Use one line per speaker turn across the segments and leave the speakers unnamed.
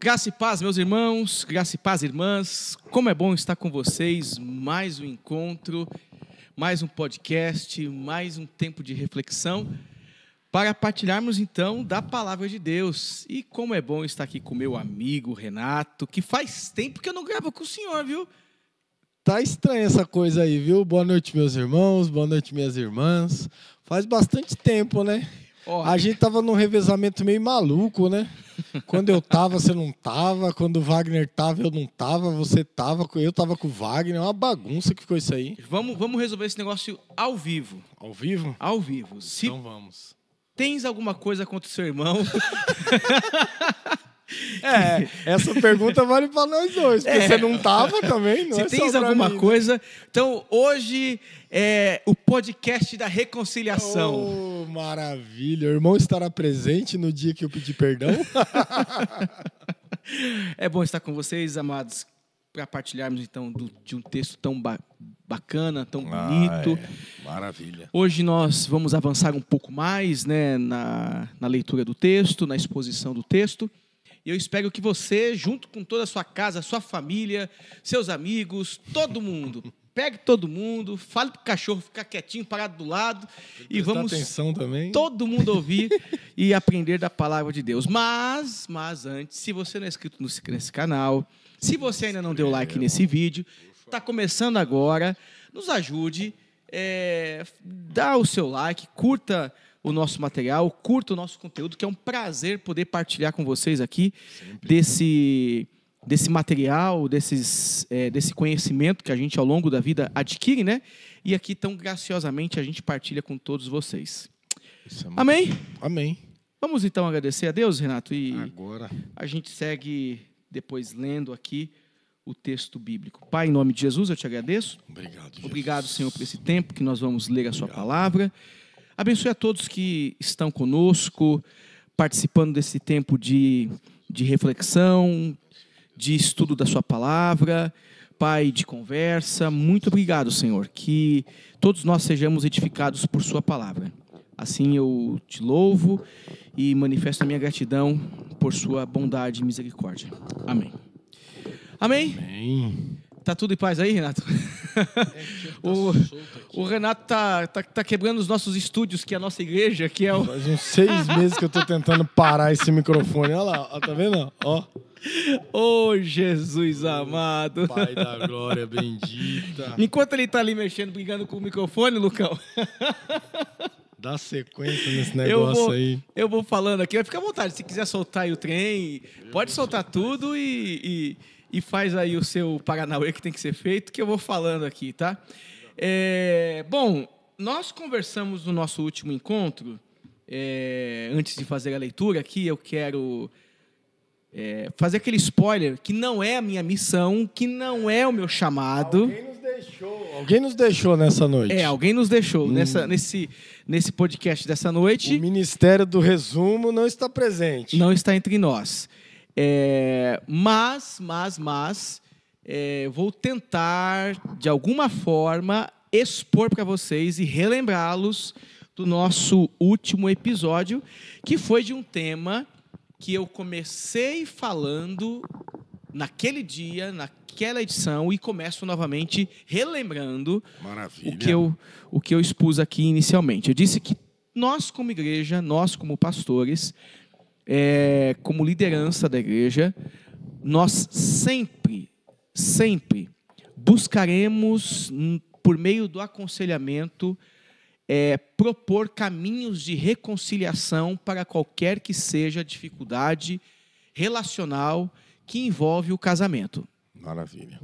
Graça e paz, meus irmãos, graça e paz, irmãs. Como é bom estar com vocês. Mais um encontro, mais um podcast, mais um tempo de reflexão para partilharmos então da palavra de Deus. E como é bom estar aqui com meu amigo Renato, que faz tempo que eu não gravo com o senhor, viu?
Tá estranha essa coisa aí, viu? Boa noite, meus irmãos, boa noite, minhas irmãs. Faz bastante tempo, né? A gente tava num revezamento meio maluco, né? Quando eu tava, você não tava. Quando o Wagner tava, eu não tava. Você tava, eu tava com o Wagner. É uma bagunça que ficou isso aí.
Vamos resolver esse negócio ao vivo.
Ao vivo?
Ao vivo.
Então vamos.
Tens alguma coisa contra o seu irmão?
Essa pergunta vale para nós dois, porque você não tava também, não
Se
é
tens
só pra
alguma
mim,
coisa... Né? Então, hoje é o podcast da reconciliação.
Oh, maravilha. O irmão estará presente no dia que eu pedir perdão?
É bom estar com vocês, amados, para partilharmos, então, de um texto tão bacana, tão bonito.
Maravilha.
Hoje nós vamos avançar um pouco mais, né, na leitura do texto, na exposição do texto. E eu espero que você, junto com toda a sua casa, sua família, seus amigos, todo mundo, pegue todo mundo, fale pro cachorro ficar quietinho, parado do lado. E vamos
atenção também.
Todo mundo ouvir e aprender da palavra de Deus. Mas antes, se você não é inscrito nesse canal, se você ainda não deu like nesse vídeo, está começando agora, nos ajude, dá o seu like, curta o nosso material, curta o nosso conteúdo, que é um prazer poder partilhar com vocês aqui desse material, desse conhecimento que a gente ao longo da vida adquire, né? E aqui tão graciosamente a gente partilha com todos vocês. Amém?
Amém.
Vamos então agradecer a Deus, Renato, e
agora
a gente segue depois lendo aqui o texto bíblico. Pai, em nome de Jesus, eu te agradeço.
Obrigado, Jesus.
Obrigado, Senhor, por esse tempo que nós vamos ler a sua palavra. Abençoe a todos que estão conosco, participando desse tempo de reflexão, de estudo da sua palavra, Pai, de conversa. Muito obrigado, Senhor, que todos nós sejamos edificados por sua palavra. Assim eu te louvo e manifesto a minha gratidão por sua bondade e misericórdia. Amém. Amém?
Amém.
Tá tudo em paz aí, Renato? O Renato tá quebrando os nossos estúdios, que é a nossa igreja, que é o...
Faz uns 6 meses que eu tô tentando parar esse microfone. Olha lá, tá vendo? Ó.
Oh, Jesus amado.
Pai da glória bendita.
Enquanto ele tá ali mexendo, brigando com o microfone, Lucão...
Dá sequência nesse negócio aí.
Eu vou falando aqui, fica à vontade. Se quiser soltar aí o trem, pode soltar tudo e faz aí o seu Paranauê que tem que ser feito, que eu vou falando aqui, tá? Bom, nós conversamos no nosso último encontro, antes de fazer a leitura aqui, eu quero fazer aquele spoiler, que não é a minha missão, que não é o meu chamado.
Alguém nos deixou nessa noite.
Alguém nos deixou nesse podcast dessa noite.
O Ministério do Resumo não está presente.
Não está entre nós. Mas vou tentar, de alguma forma, expor para vocês e relembrá-los do nosso último episódio, que foi de um tema que eu comecei falando naquele dia, naquela edição, e começo novamente relembrando o que eu expus aqui inicialmente. Eu disse que nós, como igreja, nós, como pastores, como liderança da igreja, nós sempre buscaremos, por meio do aconselhamento, propor caminhos de reconciliação para qualquer que seja a dificuldade relacional que envolve o casamento.
Maravilha.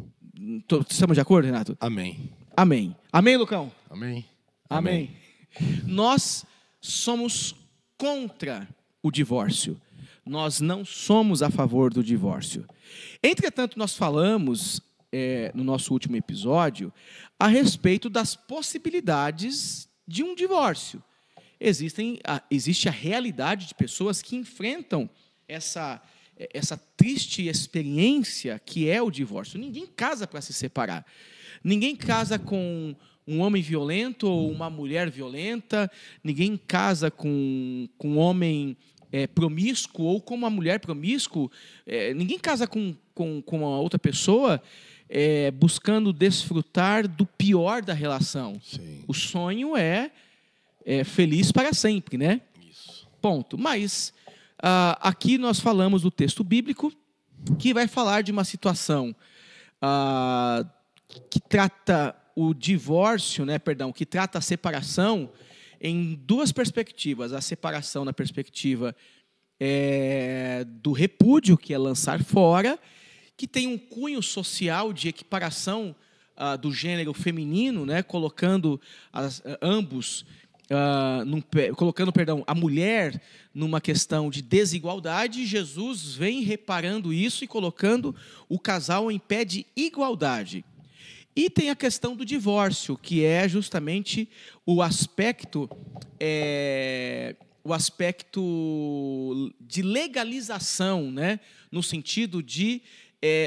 Estamos de acordo, Renato?
Amém.
Amém. Amém, Lucão?
Amém.
Amém. Nós somos contra o divórcio. Nós não somos a favor do divórcio. Entretanto, nós falamos, no nosso último episódio, a respeito das possibilidades de um divórcio. Existe a realidade de pessoas que enfrentam essa triste experiência que é o divórcio. Ninguém casa para se separar. Ninguém casa com um homem violento ou uma mulher violenta. Ninguém casa com um homem promíscuo ou como uma mulher promíscua. Ninguém casa com uma outra pessoa buscando desfrutar do pior da relação.
Sim.
O sonho é feliz para sempre, né?
Isso.
Ponto. Mas aqui nós falamos do texto bíblico que vai falar de uma situação que trata o divórcio, né? Perdão, que trata a separação em duas perspectivas. A separação na perspectiva do repúdio, que é lançar fora, que tem um cunho social de equiparação do gênero feminino, né? Colocando a mulher numa questão de desigualdade. Jesus vem reparando isso e colocando o casal em pé de igualdade. E tem a questão do divórcio, que é justamente o aspecto de legalização, né? No sentido de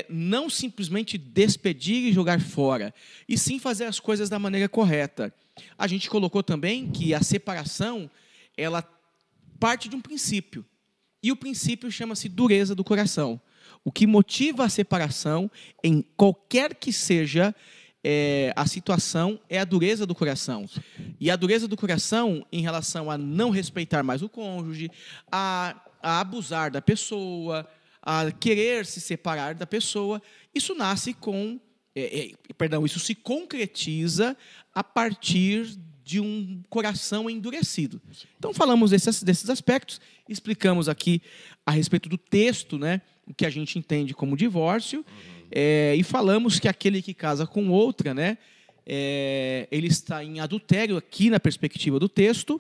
não simplesmente despedir e jogar fora, e sim fazer as coisas da maneira correta. A gente colocou também que a separação, ela parte de um princípio, e o princípio chama-se dureza do coração. O que motiva a separação, em qualquer que seja a situação, é a dureza do coração. E a dureza do coração em relação a não respeitar mais o cônjuge, a abusar da pessoa, a querer se separar da pessoa, isso nasce isso se concretiza a partir de um coração endurecido. Então falamos desses aspectos, explicamos aqui a respeito do texto, né, o que a gente entende como divórcio, e falamos que aquele que casa com outra, né, ele está em adultério aqui na perspectiva do texto,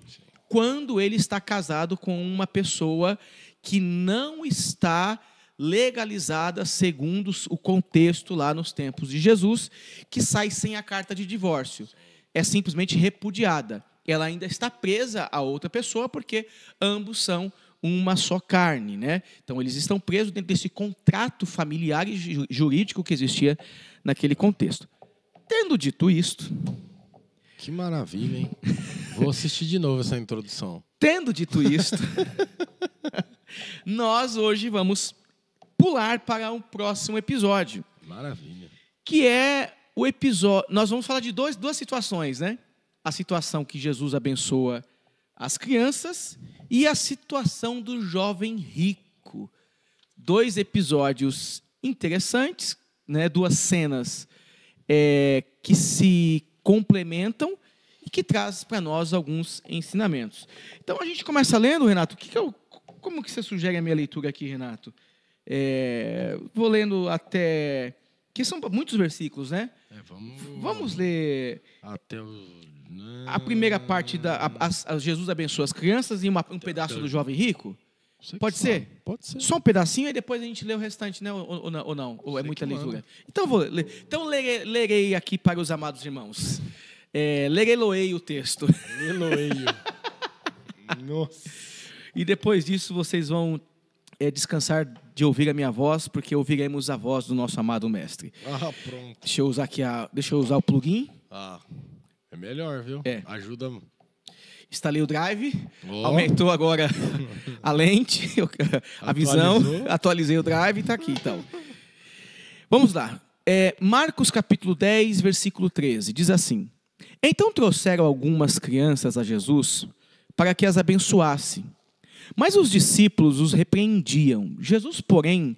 quando ele está casado com uma pessoa que não está legalizada segundo o contexto lá nos tempos de Jesus, que sai sem a carta de divórcio. É simplesmente repudiada. Ela ainda está presa a outra pessoa porque ambos são uma só carne, né? Então, eles estão presos dentro desse contrato familiar e jurídico que existia naquele contexto. Tendo dito isto...
Que maravilha, hein? Vou assistir de novo essa introdução.
Tendo dito isto, nós hoje vamos pular para um próximo episódio.
Maravilha.
Que é o episódio... Nós vamos falar de duas situações, né? A situação que Jesus abençoa as crianças e a situação do jovem rico. 2 episódios interessantes, né? 2 cenas que se complementam e que traz para nós alguns ensinamentos. Então a gente começa lendo, Renato. Como que você sugere a minha leitura aqui, Renato? Vou lendo até... Que são muitos versículos, né? Vamos ler...
Até
a primeira parte Jesus abençoa as crianças e um pedaço do jovem rico? Pode ser?
Pode ser.
Só um pedacinho e depois a gente lê o restante, né? Ou não? Ou é muita leitura? Então vou ler. Então lerei aqui para os amados irmãos. Lerei o texto.
Lerei. Nossa.
E depois disso vocês vão descansar de ouvir a minha voz, porque ouviremos a voz do nosso amado mestre.
Pronto.
Deixa eu usar o plugin.
É melhor, viu? Ajuda.
Instalei o drive, aumentou agora a lente, a visão, atualizei o drive e está aqui, então. Vamos lá. Marcos capítulo 10, versículo 13, diz assim: Então trouxeram algumas crianças a Jesus para que as abençoasse. Mas os discípulos os repreendiam. Jesus, porém,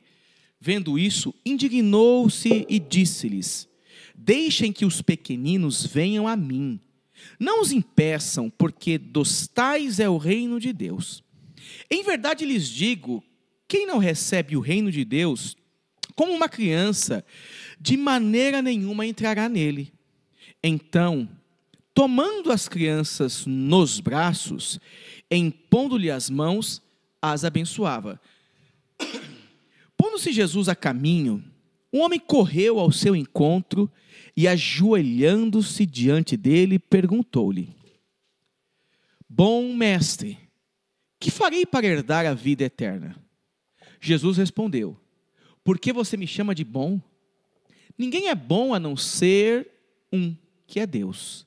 vendo isso, indignou-se e disse-lhes: Deixem que os pequeninos venham a mim. Não os impeçam, porque dos tais é o reino de Deus. Em verdade lhes digo, quem não recebe o reino de Deus como uma criança, de maneira nenhuma entrará nele. Então, tomando as crianças nos braços, impondo-lhe as mãos, as abençoava. Pondo-se Jesus a caminho, um homem correu ao seu encontro e, ajoelhando-se diante dele, perguntou-lhe: Bom mestre, que farei para herdar a vida eterna? Jesus respondeu: Por que você me chama de bom? Ninguém é bom a não ser um, que é Deus.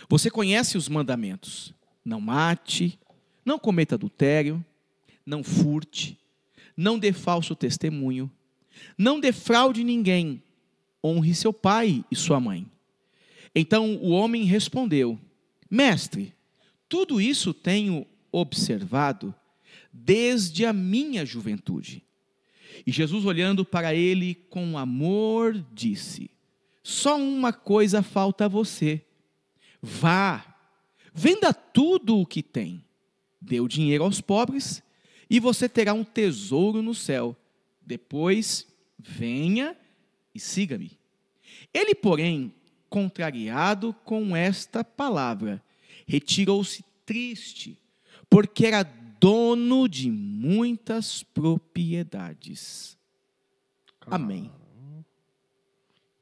Você conhece os mandamentos: não mate, não cometa adultério, não furte, não dê falso testemunho, não defraude ninguém, honre seu pai e sua mãe. Então o homem respondeu: Mestre, tudo isso tenho observado desde a minha juventude. E Jesus, olhando para ele com amor, disse: Só uma coisa falta a você. Vá, venda tudo o que tem, dê o dinheiro aos pobres, e você terá um tesouro no céu. Depois, venha e siga-me. Ele, porém, contrariado com esta palavra, retirou-se triste, porque era dono de muitas propriedades. Amém.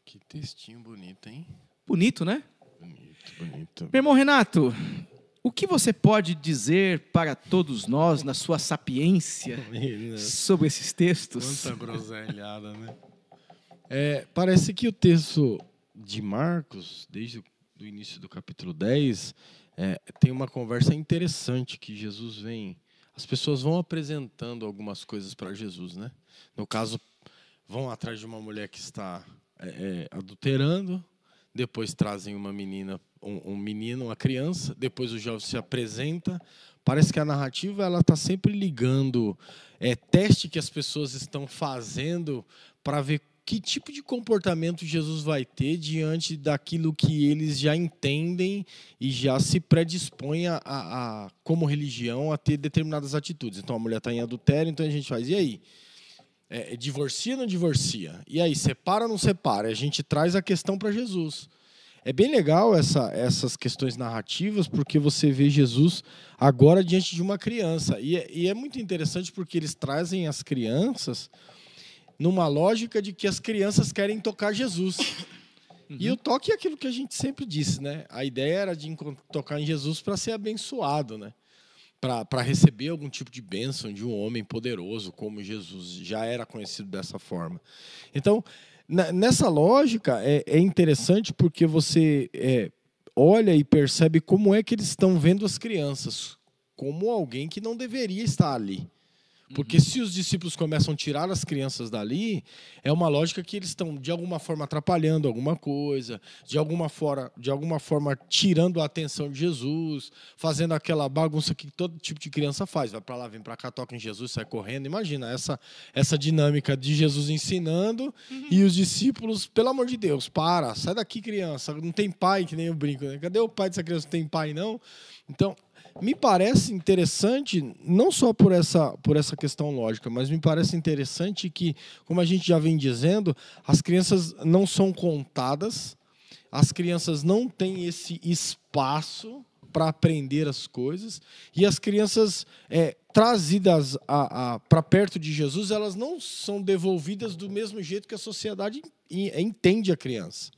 Que textinho bonito, hein?
Bonito, né?
Bonito.
Meu irmão Renato, o que você pode dizer para todos nós, na sua sapiência, sobre esses textos?
Quanta groselhada, né? Parece que o texto de Marcos, desde o início do capítulo 10, tem uma conversa interessante que Jesus vem. As pessoas vão apresentando algumas coisas para Jesus, né? No caso, vão atrás de uma mulher que está adulterando, depois trazem uma menina, um menino, uma criança, depois o jovem se apresenta. Parece que a narrativa ela está sempre ligando teste que as pessoas estão fazendo para ver que tipo de comportamento Jesus vai ter diante daquilo que eles já entendem e já se predispõem como religião, a ter determinadas atitudes. Então, a mulher está em adultério, então a gente faz, e aí? Divorcia ou não divorcia? E aí, separa ou não separa? A gente traz a questão para Jesus. É bem legal essas questões narrativas, porque você vê Jesus agora diante de uma criança. E é muito interessante porque eles trazem as crianças numa lógica de que as crianças querem tocar Jesus. Uhum. E o toque é aquilo que a gente sempre disse, né? A ideia era de tocar em Jesus para ser abençoado, né? Para receber algum tipo de bênção de um homem poderoso como Jesus, já era conhecido dessa forma. Então, nessa lógica, é interessante porque você olha e percebe como é que eles estão vendo as crianças, como alguém que não deveria estar ali. Porque se os discípulos começam a tirar as crianças dali, é uma lógica que eles estão, de alguma forma, atrapalhando alguma coisa, de alguma forma tirando a atenção de Jesus, fazendo aquela bagunça que todo tipo de criança faz. Vai para lá, vem para cá, toca em Jesus, sai correndo. Imagina essa dinâmica de Jesus ensinando e os discípulos, pelo amor de Deus, sai daqui, criança. Não tem pai, que nem eu brinco, né? Cadê o pai dessa criança? Não tem pai, não? Então, me parece interessante, não só por essa questão lógica, mas me parece interessante que, como a gente já vem dizendo, as crianças não são contadas, as crianças não têm esse espaço para aprender as coisas, e as crianças trazidas para perto de Jesus, elas não são devolvidas do mesmo jeito que a sociedade entende a criança.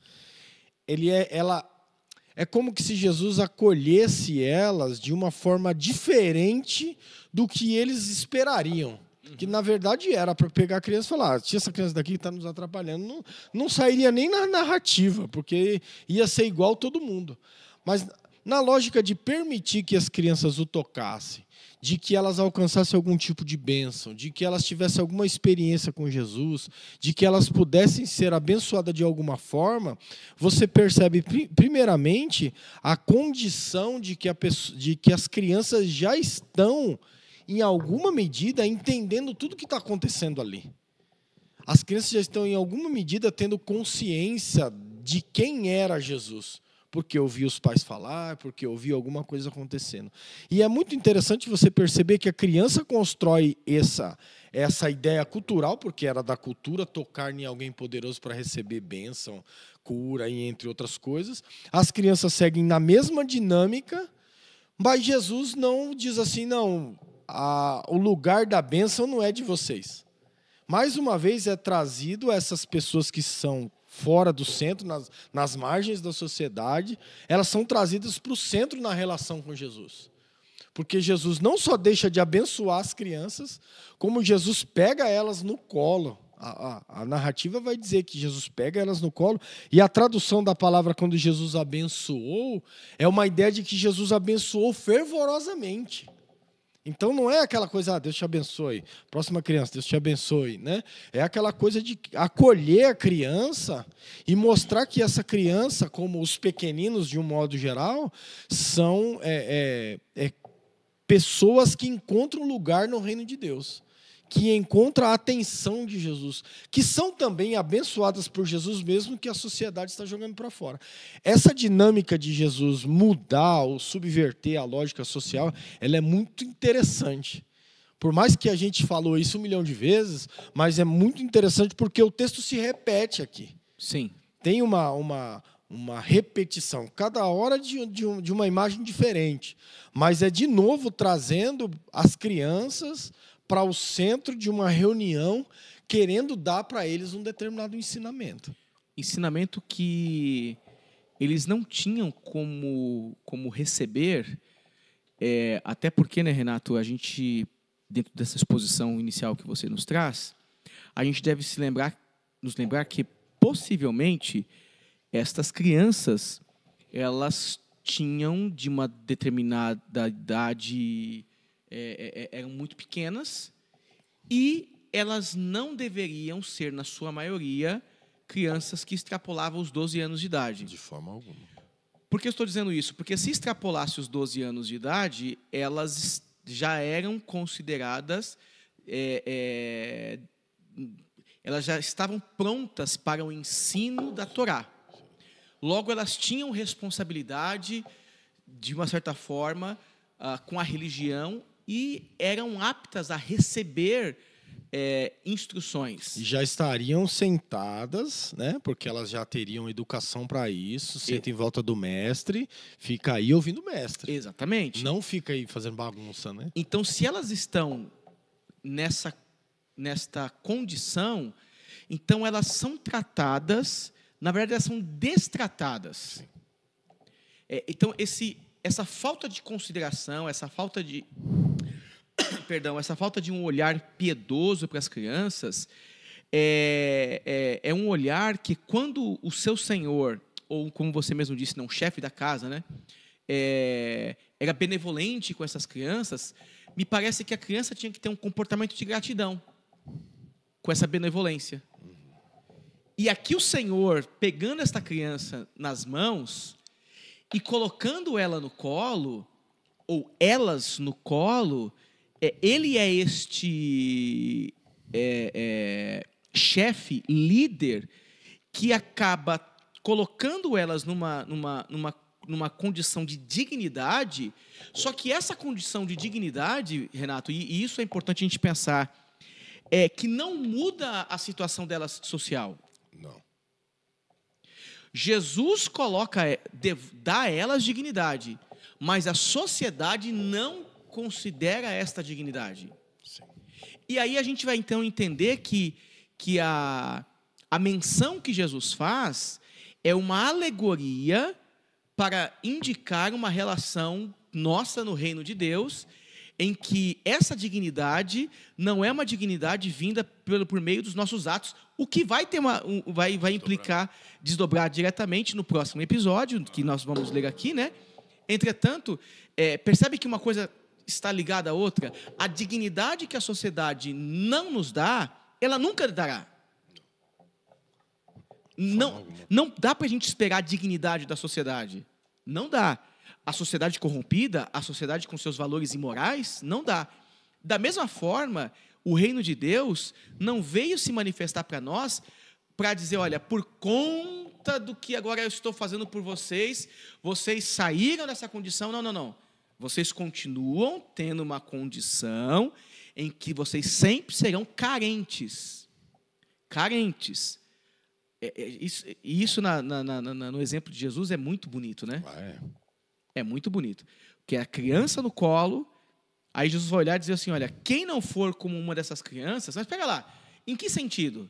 É como que se Jesus acolhesse elas de uma forma diferente do que eles esperariam. Que, na verdade, era para pegar a criança e falar: tia, essa criança daqui está nos atrapalhando. Não sairia nem na narrativa, porque ia ser igual todo mundo. Mas, na lógica de permitir que as crianças o tocassem, de que elas alcançassem algum tipo de bênção, de que elas tivessem alguma experiência com Jesus, de que elas pudessem ser abençoadas de alguma forma, você percebe, primeiramente, a condição de que as crianças já estão, em alguma medida, entendendo tudo que está acontecendo ali. As crianças já estão, em alguma medida, tendo consciência de quem era Jesus. Porque eu vi os pais falar, porque eu vi alguma coisa acontecendo. E é muito interessante você perceber que a criança constrói essa ideia cultural, porque era da cultura tocar em alguém poderoso para receber bênção, cura e entre outras coisas. As crianças seguem na mesma dinâmica, mas Jesus não diz assim, não, o lugar da bênção não é de vocês. Mais uma vez é trazido essas pessoas que são fora do centro, nas margens da sociedade, elas são trazidas para o centro na relação com Jesus. Porque Jesus não só deixa de abençoar as crianças, como Jesus pega elas no colo. A narrativa vai dizer que Jesus pega elas no colo, e a tradução da palavra quando Jesus abençoou, é uma ideia de que Jesus abençoou fervorosamente. Então não é aquela coisa, Deus te abençoe, próxima criança, Deus te abençoe, né? É aquela coisa de acolher a criança e mostrar que essa criança, como os pequeninos de um modo geral, são pessoas que encontram lugar no reino de Deus, que encontram a atenção de Jesus, que são também abençoadas por Jesus, mesmo que a sociedade está jogando para fora. Essa dinâmica de Jesus mudar ou subverter a lógica social, ela é muito interessante. Por mais que a gente falou isso 1 milhão de vezes, mas é muito interessante porque o texto se repete aqui.
Sim.
Tem uma repetição, cada hora de uma imagem diferente, mas é de novo trazendo as crianças para o centro de uma reunião, querendo dar para eles um determinado ensinamento.
Ensinamento que eles não tinham como receber, até porque, né, Renato, a gente, dentro dessa exposição inicial que você nos traz, a gente deve nos lembrar que, possivelmente, estas crianças, elas tinham, de uma determinada idade, eram muito pequenas e elas não deveriam ser, na sua maioria, crianças que extrapolavam os 12 anos de idade.
De forma alguma.
Por que eu estou dizendo isso? Porque se extrapolasse os 12 anos de idade, elas já eram consideradas... elas já estavam prontas para o ensino da Torá. Logo, elas tinham responsabilidade, de uma certa forma, com a religião, e eram aptas a receber instruções.
Já estariam sentadas, né? Porque elas já teriam educação para isso, senta em volta do mestre, fica aí ouvindo o mestre.
Exatamente.
Não fica aí fazendo bagunça, né?
Então, se elas estão nesta condição, então elas são tratadas, na verdade elas são destratadas. Então, essa falta de consideração, essa falta de um olhar piedoso para as crianças, é um olhar que, quando o seu senhor, ou como você mesmo disse, não, chefe da casa, né, era benevolente com essas crianças, me parece que a criança tinha que ter um comportamento de gratidão com essa benevolência. E aqui o Senhor, pegando esta criança nas mãos e colocando ela no colo, ou elas no colo, ele é este chefe, líder, que acaba colocando elas numa condição de dignidade, só que essa condição de dignidade, Renato, e isso é importante a gente pensar, que não muda a situação delas social.
Não.
Jesus dá a elas dignidade, mas a sociedade não considera esta dignidade.
Sim.
E aí a gente vai então entender que a menção que Jesus faz é uma alegoria para indicar uma relação nossa no reino de Deus, em que essa dignidade não é uma dignidade vinda por meio dos nossos atos, o que vai implicar desdobrar diretamente no próximo episódio, que nós vamos ler aqui, né? Entretanto, percebe que uma coisa está ligada à outra? A dignidade que a sociedade não nos dá, ela nunca dará. Não dá para a gente esperar a dignidade da sociedade. Não dá. A sociedade corrompida, a sociedade com seus valores imorais, não dá. Da mesma forma, o reino de Deus não veio se manifestar para nós para dizer, olha, por conta do que agora eu estou fazendo por vocês, vocês saíram dessa condição. Não. Vocês continuam tendo uma condição em que vocês sempre serão carentes. Carentes. Isso no exemplo de Jesus é muito bonito, né? É muito bonito. Porque a criança no colo, aí Jesus vai olhar e dizer assim, olha, quem não for como uma dessas crianças, mas pega lá, em que sentido?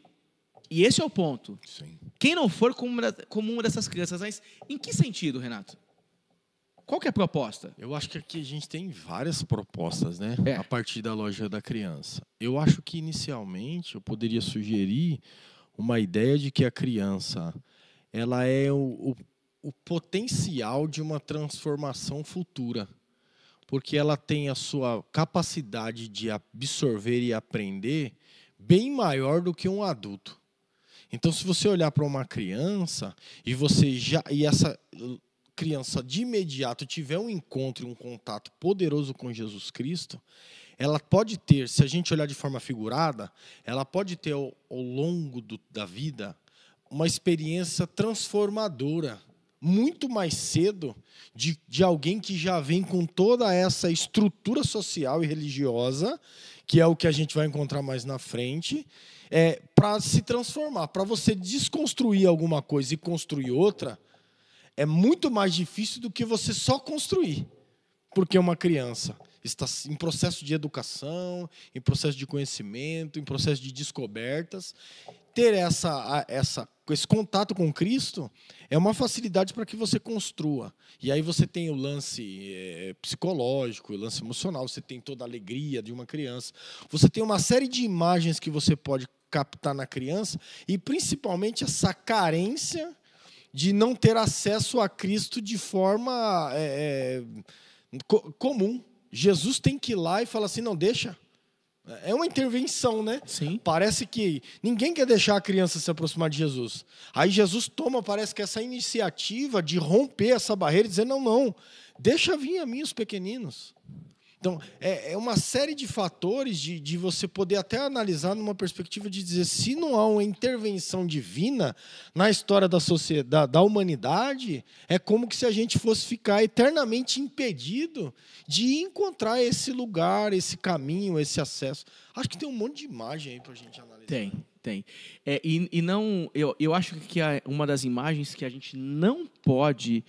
E esse é o ponto.
Sim.
Quem não for como uma dessas crianças, mas em que sentido, Renato? Qual que é a proposta?
Eu acho que aqui a gente tem várias propostas, né? A partir da lógica da criança. Eu acho que, inicialmente, eu poderia sugerir uma ideia de que a criança ela é o potencial de uma transformação futura, porque ela tem a sua capacidade de absorver e aprender bem maior do que um adulto. Então, se você olhar para uma criança e essa criança de imediato tiver um encontro, um contato poderoso com Jesus Cristo, ela pode ter, se a gente olhar de forma figurada, ela pode ter ao longo da vida uma experiência transformadora, muito mais cedo de alguém que já vem com toda essa estrutura social e religiosa, que é o que a gente vai encontrar mais na frente, para se transformar. Para você desconstruir alguma coisa e construir outra, é muito mais difícil do que você só construir. Porque uma criança está em processo de educação, em processo de conhecimento, em processo de descobertas. Ter esse contato com Cristo é uma facilidade para que você construa. E aí você tem o lance psicológico, o lance emocional, você tem toda a alegria de uma criança. Você tem uma série de imagens que você pode captar na criança e, principalmente, essa carência de não ter acesso a Cristo de forma comum. Jesus tem que ir lá e falar assim, não, deixa. É uma intervenção, né?
Sim.
Parece que ninguém quer deixar a criança se aproximar de Jesus. Aí Jesus toma, parece que essa iniciativa de romper essa barreira e dizer, não, deixa vir a mim os pequeninos. Então, é uma série de fatores de você poder até analisar numa perspectiva de dizer, se não há uma intervenção divina na história da sociedade, da humanidade, é como que se a gente fosse ficar eternamente impedido de encontrar esse lugar, esse caminho, esse acesso. Acho que tem um monte de imagem aí para a gente analisar.
Tem. Eu acho que uma das imagens que a gente não pode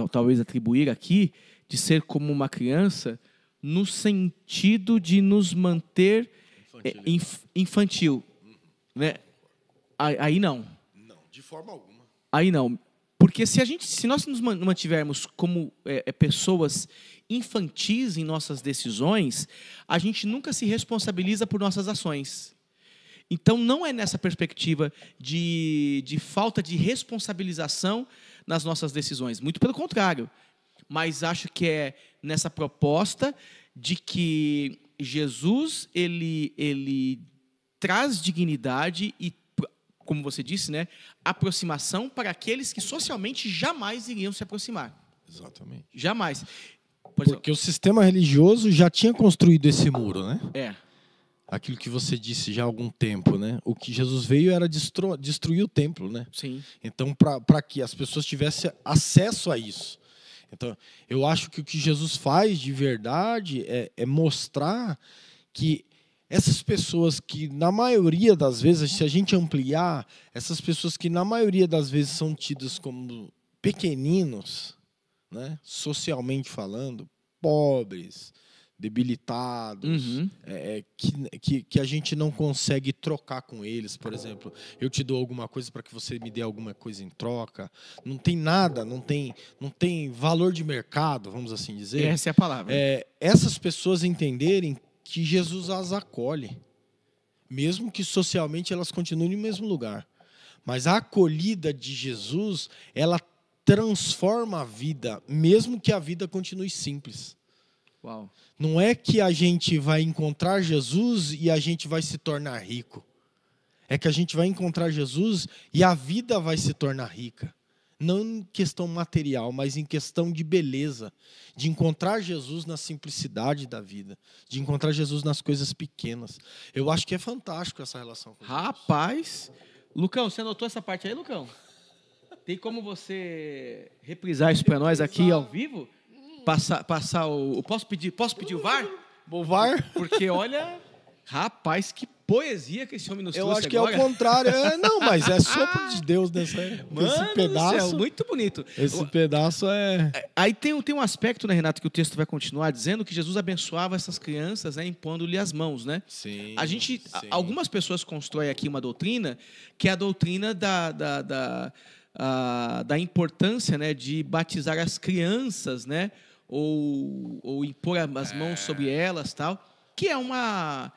talvez atribuir aqui de ser como uma criança no sentido de nos manter infantil. Né? Aí não.
Não, de forma alguma.
Aí não. Porque se nós nos mantivermos como pessoas infantis em nossas decisões, a gente nunca se responsabiliza por nossas ações. Então, não é nessa perspectiva de falta de responsabilização nas nossas decisões. Muito pelo contrário. Mas acho que é nessa proposta de que Jesus ele traz dignidade e, como você disse, né, aproximação para aqueles que socialmente jamais iriam se aproximar.
Exatamente.
Jamais.
Porque o sistema religioso já tinha construído esse muro, né? Aquilo que você disse já há algum tempo, né? O que Jesus veio era destruir o templo, né?
Sim.
Então, para que as pessoas tivessem acesso a isso. Então, eu acho que o que Jesus faz de verdade é mostrar que essas pessoas que, na maioria das vezes, se a gente ampliar, essas pessoas que, na maioria das vezes, são tidas como pequeninos, né, socialmente falando, pobres, debilitados, que a gente não consegue trocar com eles. Por exemplo, eu te dou alguma coisa para que você me dê alguma coisa em troca. Não tem nada, não tem valor de mercado, vamos assim dizer.
Essa é a palavra.
Essas pessoas entenderem que Jesus as acolhe, mesmo que socialmente elas continuem no mesmo lugar. Mas a acolhida de Jesus, ela transforma a vida, mesmo que a vida continue simples.
Uau.
Não é que a gente vai encontrar Jesus e a gente vai se tornar rico. É que a gente vai encontrar Jesus e a vida vai se tornar rica. Não em questão material, mas em questão de beleza. De encontrar Jesus na simplicidade da vida. De encontrar Jesus nas coisas pequenas. Eu acho que é fantástico essa relação com Jesus.
Rapaz, Lucão, você anotou essa parte aí, Lucão? Tem como você reprisar isso para nós aqui ao vivo? Passar o... Posso pedir o VAR?
O VAR?
Porque, olha... Rapaz, que poesia que esse homem nos trouxe
agora. Eu acho que
agora.
É o contrário. Não, mas é sopro de Deus nessa aí.
Esse pedaço, do céu, muito bonito.
Esse pedaço é...
Aí tem um aspecto, né, Renato, que o texto vai continuar dizendo que Jesus abençoava essas crianças, né, impondo-lhe as mãos, né?
Sim.
Algumas pessoas constroem aqui uma doutrina, que é a doutrina da importância, né, de batizar as crianças, né, ou impor as mãos sobre elas, tal, que é uma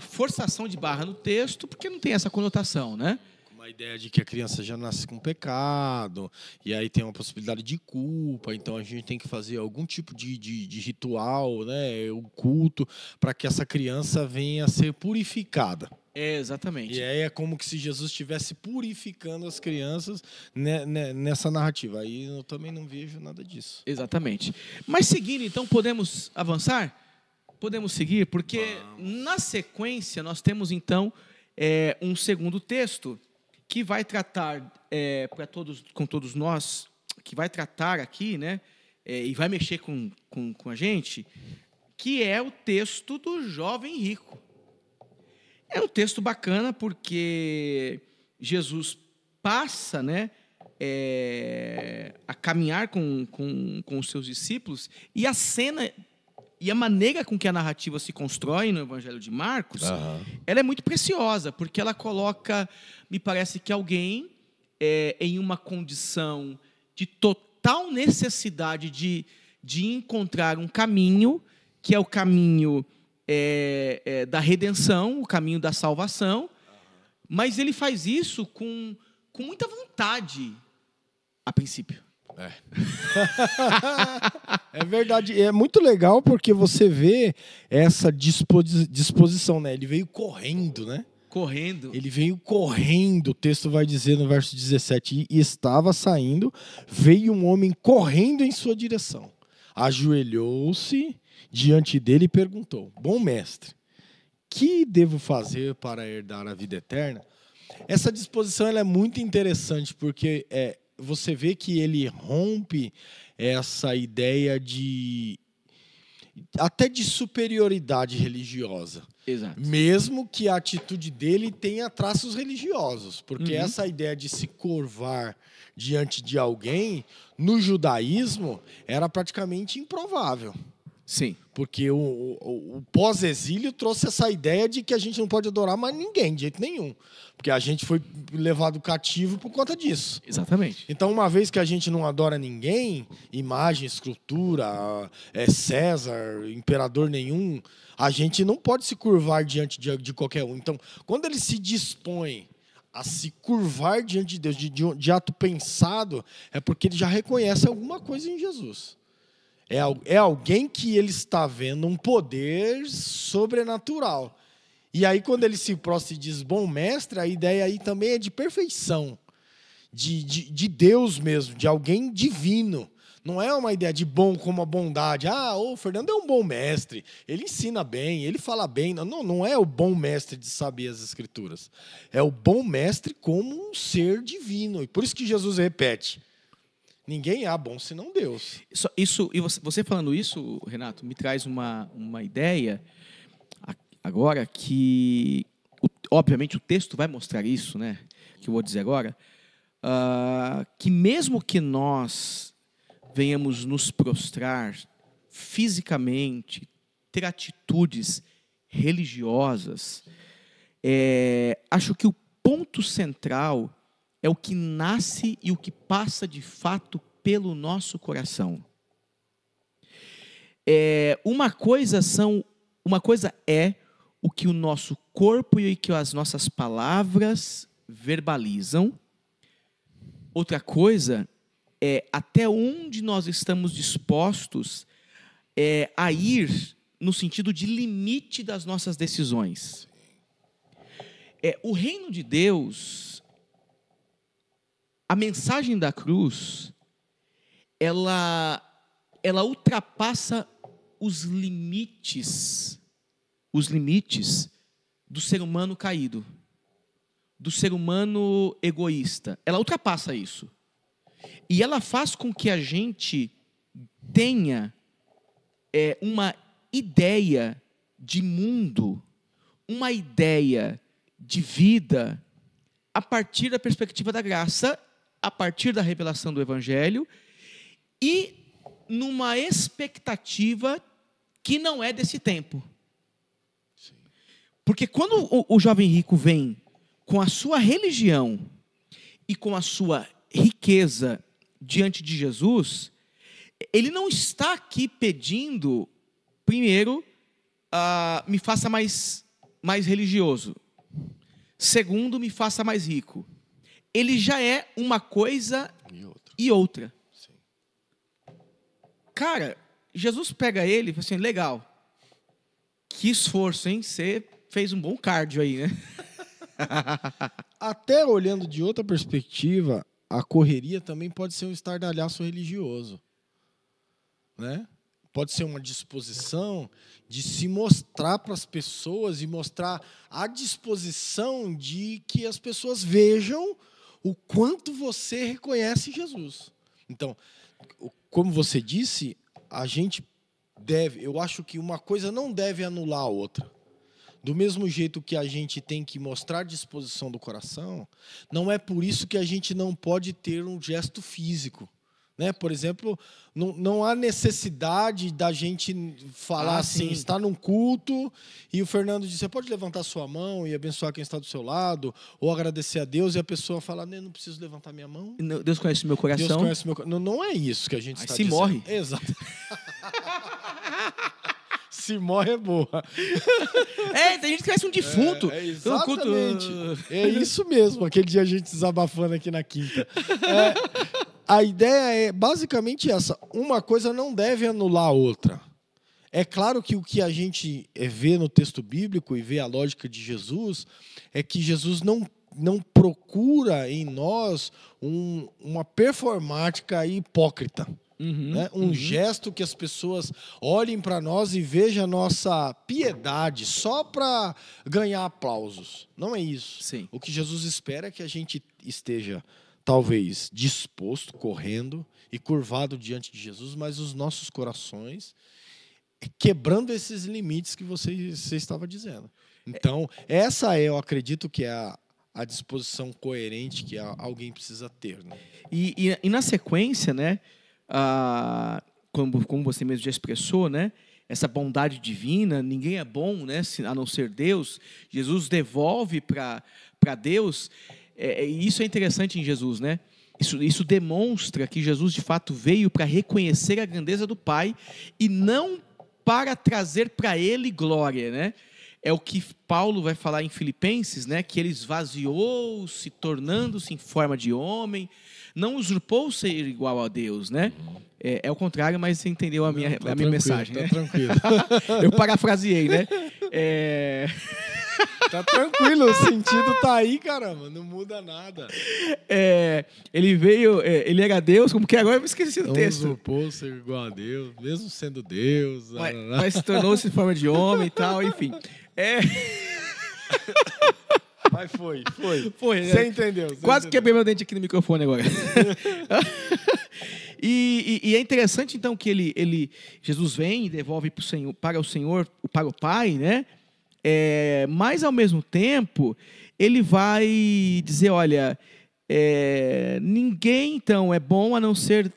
forçação de barra no texto, porque não tem essa conotação, né?
uma ideia de que a criança já nasce com pecado, e aí tem uma possibilidade de culpa, então a gente tem que fazer algum tipo de ritual, né, o culto, para que essa criança venha a ser purificada.
Exatamente.
E aí é como que se Jesus estivesse purificando as crianças nessa narrativa. Aí eu também não vejo nada disso.
Exatamente. Mas seguindo, então, podemos avançar? Podemos seguir, porque na sequência nós temos, então, um segundo texto que vai tratar com todos nós, que vai tratar aqui, né, e vai mexer com a gente, que é o texto do jovem rico. É um texto bacana porque Jesus passa, né, a caminhar com os seus discípulos, e a cena e a maneira com que a narrativa se constrói no Evangelho de Marcos, ela é muito preciosa, porque ela coloca, me parece que alguém em uma condição de total necessidade de encontrar um caminho, que é o caminho da redenção, o caminho da salvação, mas ele faz isso com muita vontade, a princípio.
É verdade, é muito legal porque você vê essa disposição, né? Ele veio correndo, né? Ele veio correndo, o texto vai dizer no verso 17, e estava saindo, veio um homem correndo em sua direção, ajoelhou-se diante dele e perguntou: bom mestre, que devo fazer para herdar a vida eterna? Essa disposição ela é muito interessante, porque você vê que ele rompe essa ideia até de superioridade religiosa.
Exato.
Mesmo que a atitude dele tenha traços religiosos, porque essa ideia de se curvar diante de alguém, no judaísmo, era praticamente improvável.
Sim.
Porque o pós-exílio trouxe essa ideia de que a gente não pode adorar mais ninguém, de jeito nenhum. Porque a gente foi levado cativo por conta disso.
Exatamente.
Então, uma vez que a gente não adora ninguém, imagem, escultura, César, imperador nenhum, a gente não pode se curvar diante de qualquer um. Então, quando ele se dispõe a se curvar diante de Deus, de ato pensado, é porque ele já reconhece alguma coisa em Jesus. É alguém que ele está vendo um poder sobrenatural. E aí, quando ele se prostra e diz, bom mestre, a ideia aí também é de perfeição, de Deus mesmo, de alguém divino. Não é uma ideia de bom como a bondade. O Fernando é um bom mestre, ele ensina bem, ele fala bem. Não é o bom mestre de saber as Escrituras. É o bom mestre como um ser divino. E por isso que Jesus repete: ninguém é bom senão Deus.
E você falando isso, Renato, me traz uma ideia agora que, obviamente, o texto vai mostrar isso, né? Que eu vou dizer agora, que mesmo que nós venhamos nos prostrar fisicamente, ter atitudes religiosas, acho que o ponto central é o que nasce e o que passa de fato pelo nosso coração. Uma coisa é o que o nosso corpo e o que as nossas palavras verbalizam. Outra coisa é até onde nós estamos dispostos a ir no sentido de limite das nossas decisões. O reino de Deus, a mensagem da cruz, ela ultrapassa os limites do ser humano caído, do ser humano egoísta. Ela ultrapassa isso. E ela faz com que a gente tenha uma ideia de mundo, uma ideia de vida a partir da perspectiva da graça, a partir da revelação do Evangelho e numa expectativa que não é desse tempo. Porque quando o jovem rico vem com a sua religião e com a sua riqueza diante de Jesus, ele não está aqui pedindo, primeiro, me faça mais religioso. Segundo, me faça mais rico. ele já é uma coisa e outra.
Sim.
Cara, Jesus pega ele e fala assim, legal, que esforço, hein? Você fez um bom cardio aí, né?
Até olhando de outra perspectiva, a correria também pode ser um estardalhaço religioso, né? Pode ser uma disposição de se mostrar para as pessoas e mostrar a disposição de que as pessoas vejam o quanto você reconhece Jesus. Então, como você disse, a gente deve, eu acho que uma coisa não deve anular a outra. Do mesmo jeito que a gente tem que mostrar disposição do coração, não é por isso que a gente não pode ter um gesto físico. Né? Por exemplo, não há necessidade da gente falar assim, está num culto e o Fernando diz, você pode levantar sua mão e abençoar quem está do seu lado, ou agradecer a Deus, e a pessoa fala, não preciso levantar minha mão.
Deus conhece o meu coração.
Deus conhece o meu coração. Não é isso que a gente está dizendo.
Se morre.
Exato. Se morre é boa.
Tem gente que conhece um defunto.
Exatamente. É isso mesmo. Aquele dia a gente desabafando aqui na quinta. A ideia é basicamente essa. Uma coisa não deve anular a outra. É claro que o que a gente vê no texto bíblico e vê a lógica de Jesus é que Jesus não procura em nós uma performática hipócrita. Né? Gesto que as pessoas olhem para nós e vejam a nossa piedade só para ganhar aplausos. Não é isso.
Sim.
O que Jesus espera é que a gente esteja, talvez, disposto, correndo e curvado diante de Jesus, mas os nossos corações quebrando esses limites que você estava dizendo. Então, essa eu acredito que é a disposição coerente que alguém precisa ter. Né?
E na sequência, né? Como você mesmo já expressou, né? Essa bondade divina, ninguém é bom, né? A não ser Deus. Jesus devolve para Deus. E isso é interessante em Jesus, né? Isso demonstra que Jesus de fato veio para reconhecer a grandeza do Pai e não para trazer para Ele glória, né? É o que Paulo vai falar em Filipenses, né? Que ele esvaziou-se, tornando-se em forma de homem, não usurpou ser igual a Deus, né? É o contrário, mas você entendeu a minha mensagem, né?
Tá tranquilo.
Eu parafraseei, né?
Tá tranquilo, o sentido tá aí, caramba, não muda nada.
Ele veio, ele era Deus, como que agora eu me esqueci do texto.
Não usurpou ser igual a Deus, mesmo sendo Deus.
Mas tornou-se em forma de homem e tal, enfim.
Mas foi.
Você
entendeu.
Quase quebrei meu dente aqui no microfone agora. E é interessante, então, que Jesus vem e devolve para o Pai, né? Mas, ao mesmo tempo, ele vai dizer, olha, ninguém, então, é bom a não ser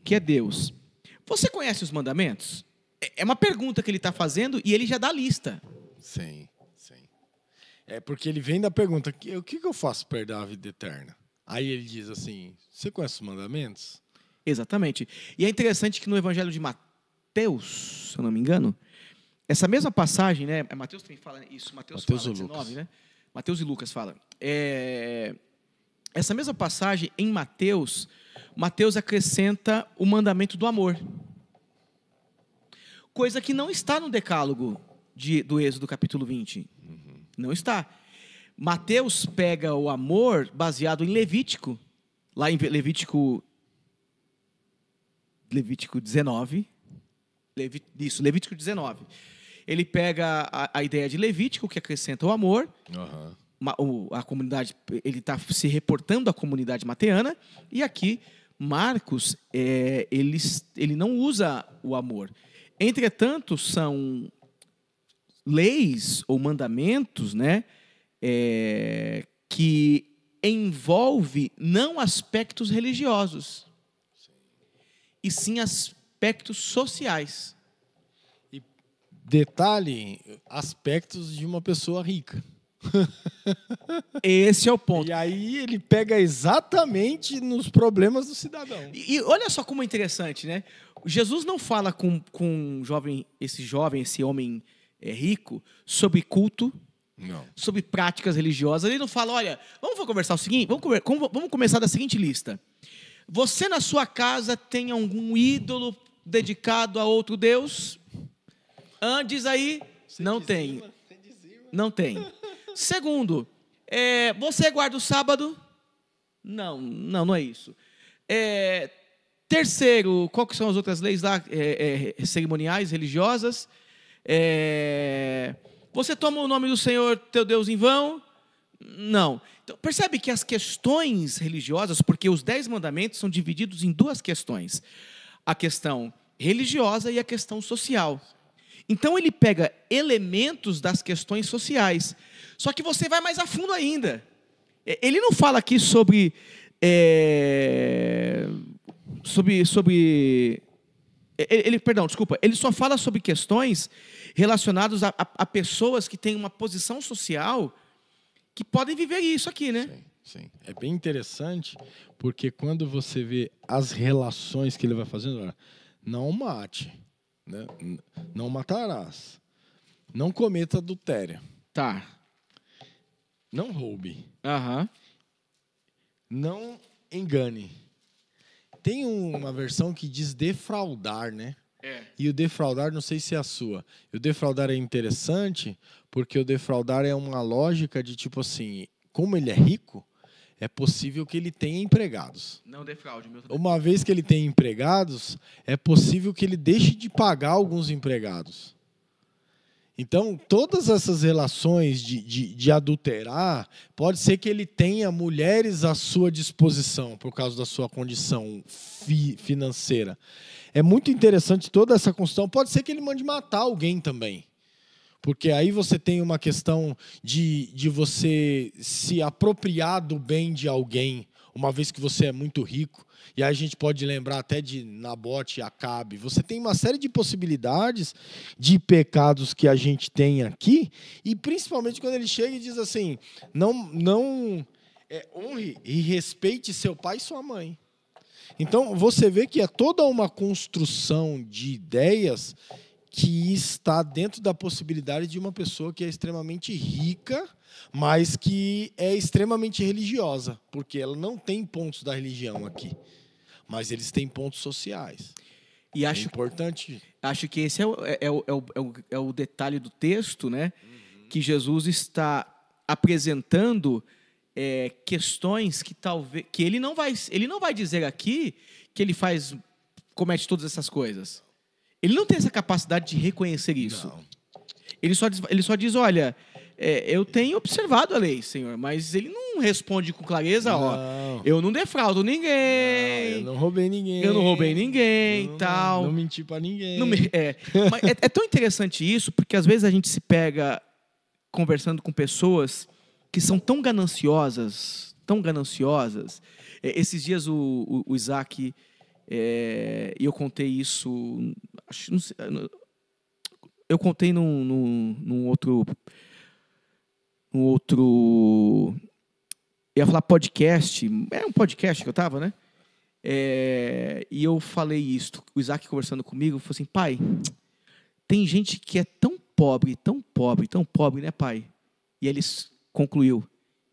que é Deus. Você conhece os mandamentos? É uma pergunta que ele está fazendo e ele já dá a lista.
Sim. É porque ele vem da pergunta, o que eu faço para herdar a vida eterna? Aí ele diz assim, você conhece os mandamentos?
Exatamente. E é interessante que no Evangelho de Mateus, se eu não me engano, essa mesma passagem, né? Mateus também fala isso, Mateus fala 19, né? Mateus e Lucas falam. Essa mesma passagem, em Mateus acrescenta o mandamento do amor. Coisa que não está no decálogo do Êxodo capítulo 20. Não está. Mateus pega o amor baseado em Levítico, lá em Levítico 19. Levítico 19. Ele pega a ideia de Levítico, que acrescenta o amor. A comunidade, ele está se reportando à comunidade mateana. E aqui, Marcos, ele não usa o amor. Entretanto, são leis ou mandamentos, né, que envolve não aspectos religiosos, e sim aspectos sociais.
E detalhe, aspectos de uma pessoa rica.
Esse é o ponto.
E aí ele pega exatamente nos problemas do cidadão.
E olha só como é interessante, né? Jesus não fala com esse homem rico sobre culto,
Não.
Sobre práticas religiosas. Ele não fala, olha, vamos conversar o seguinte, vamos começar da seguinte lista. Você na sua casa tem algum ídolo dedicado a outro Deus? Diz aí, não tem. Não tem. Segundo, você guarda o sábado? Não é isso. Terceiro, qual que são as outras leis lá, cerimoniais, religiosas? Você toma o nome do Senhor, teu Deus, em vão? Não. Então, percebe que as questões religiosas, porque os 10 mandamentos são divididos em 2 questões. A questão religiosa e a questão social. Então, ele pega elementos das questões sociais. Só que você vai mais a fundo ainda. Ele não fala aqui sobre ele só fala sobre questões relacionadas a pessoas que têm uma posição social que podem viver isso aqui, né?
Sim. É bem interessante, porque quando você vê as relações que ele vai fazendo, olha, não mate, né? Não matarás, não cometa adultério.
Tá.
Não roube.
Aham.
Não engane. Tem uma versão que diz defraudar, né? E o defraudar, não sei se é a sua. O defraudar é interessante, porque o defraudar é uma lógica de tipo assim, como ele é rico, é possível que ele tenha empregados.
Não defraude, meu.
Uma vez que ele tem empregados, é possível que ele deixe de pagar alguns empregados. Então, todas essas relações de adulterar, pode ser que ele tenha mulheres à sua disposição, por causa da sua condição financeira. É muito interessante toda essa construção. Pode ser que ele mande matar alguém também. Porque aí você tem uma questão de você se apropriar do bem de alguém, uma vez que você é muito rico. E aí a gente pode lembrar até de Nabote e Acabe. Você tem uma série de possibilidades de pecados que a gente tem aqui, e principalmente quando ele chega e diz assim, honre e respeite seu pai e sua mãe. Então, você vê que é toda uma construção de ideias que está dentro da possibilidade de uma pessoa que é extremamente rica, mas que é extremamente religiosa, porque ela não tem pontos da religião aqui, mas eles têm pontos sociais.
E acho
importante.
Acho que esse é o detalhe do texto, né? Uhum. Que Jesus está apresentando questões que talvez que ele não vai dizer aqui que ele comete todas essas coisas. Ele não tem essa capacidade de reconhecer isso. Não. Ele só diz, olha, eu tenho observado a lei, Senhor, mas ele não responde com clareza, não. Eu não defraudo ninguém.
Não, eu não roubei ninguém.
Eu não roubei ninguém, tal.
Não menti pra ninguém.
Mas é tão interessante isso, porque às vezes a gente se pega conversando com pessoas que são tão gananciosas. Esses dias o Isaac, e eu contei isso, não sei, eu contei num outro, ia falar podcast, era um podcast que eu estava, né? E eu falei isso, o Isaac conversando comigo, falou assim, pai, tem gente que é tão pobre, né, pai? E ele concluiu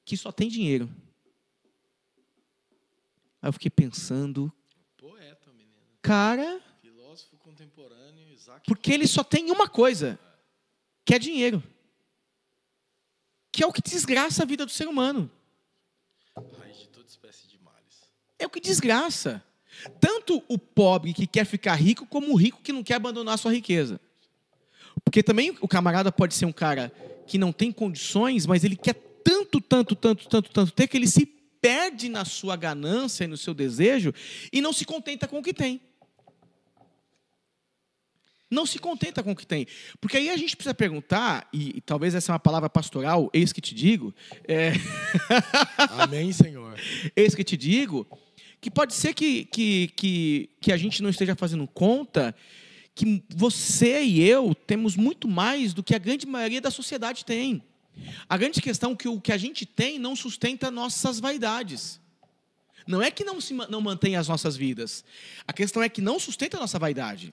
que só tem dinheiro. Aí eu fiquei pensando,
poeta, menino.
Cara,
filósofo contemporâneo, Isaac.
Porque ele só tem uma coisa, que é dinheiro. Que é o que desgraça a vida do ser humano.
Raiz de toda espécie de males.
É o que desgraça. Tanto o pobre que quer ficar rico, como o rico que não quer abandonar a sua riqueza. Porque também o camarada pode ser um cara que não tem condições, mas ele quer tanto ter, que ele se perde na sua ganância e no seu desejo e não se contenta com o que tem. Não se contenta com o que tem. Porque aí a gente precisa perguntar, e talvez essa é uma palavra pastoral, eis que te digo.
Amém, Senhor.
Eis que te digo, que pode ser que a gente não esteja fazendo conta que você e eu temos muito mais do que a grande maioria da sociedade tem. A grande questão é que o que a gente tem não sustenta nossas vaidades. Não é que não mantém as nossas vidas. A questão é que não sustenta a nossa vaidade.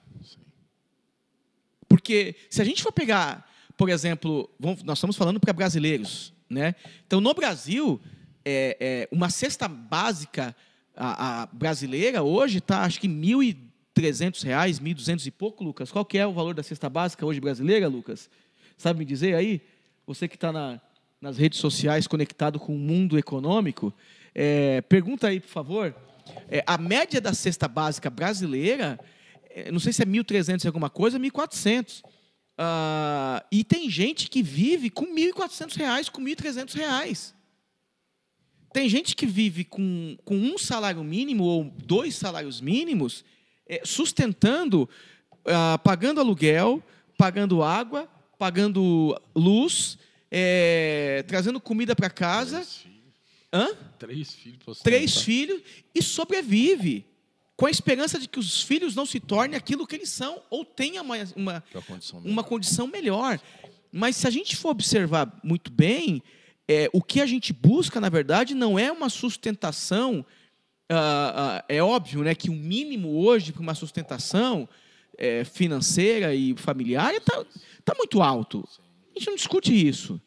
Porque se a gente for pegar por exemplo, nós estamos falando para brasileiros, né? Então, no Brasil, uma cesta básica a brasileira hoje está, acho que, R$ 1.300, R$ 1.200 e pouco, Lucas. Qual que é o valor da cesta básica hoje brasileira, Lucas? Sabe me dizer aí? Você que está nas redes sociais conectado com o mundo econômico, pergunta aí, por favor. A média da cesta básica brasileira, não sei se é 1.300 alguma coisa, 1.400. E tem gente que vive com R$ 1.400, com R$ 1.300. Tem gente que vive com um salário mínimo ou 2 salários mínimos, sustentando, pagando aluguel, pagando água, pagando luz, trazendo comida para casa.
3 filhos.
3 filhos e sobrevive com a esperança de que os filhos não se tornem aquilo que eles são ou tenham uma condição melhor. Mas se a gente for observar muito bem, o que a gente busca, na verdade, não é uma sustentação. É óbvio, né, que o mínimo hoje para uma sustentação financeira e familiar está muito alto. A gente não discute isso,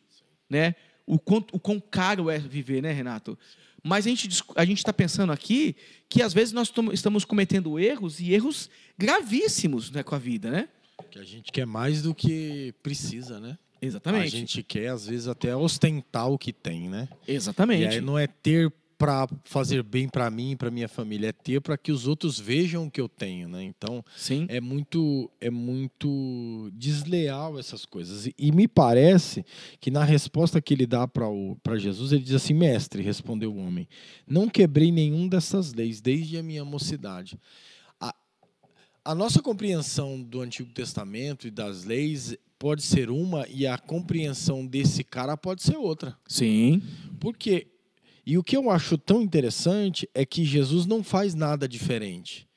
né? O quão caro é viver, né, Renato? Mas a gente está pensando aqui que, às vezes, nós estamos cometendo erros, e erros gravíssimos, né, com a vida, né?
Que a gente quer mais do que precisa, né?
Exatamente.
A gente quer, às vezes, até ostentar o que tem, né?
Exatamente.
E aí não é ter para fazer bem para mim e para minha família, é ter para que os outros vejam o que eu tenho, né? Então,
sim,
é muito desleal essas coisas. E me parece que na resposta que ele dá para Jesus, ele diz assim: mestre, respondeu o homem, não quebrei nenhum dessas leis desde a minha mocidade. A nossa compreensão do Antigo Testamento e das leis pode ser uma, e a compreensão desse cara pode ser outra.
Sim.
Porque... E o que eu acho tão interessante é que Jesus não faz nada diferente.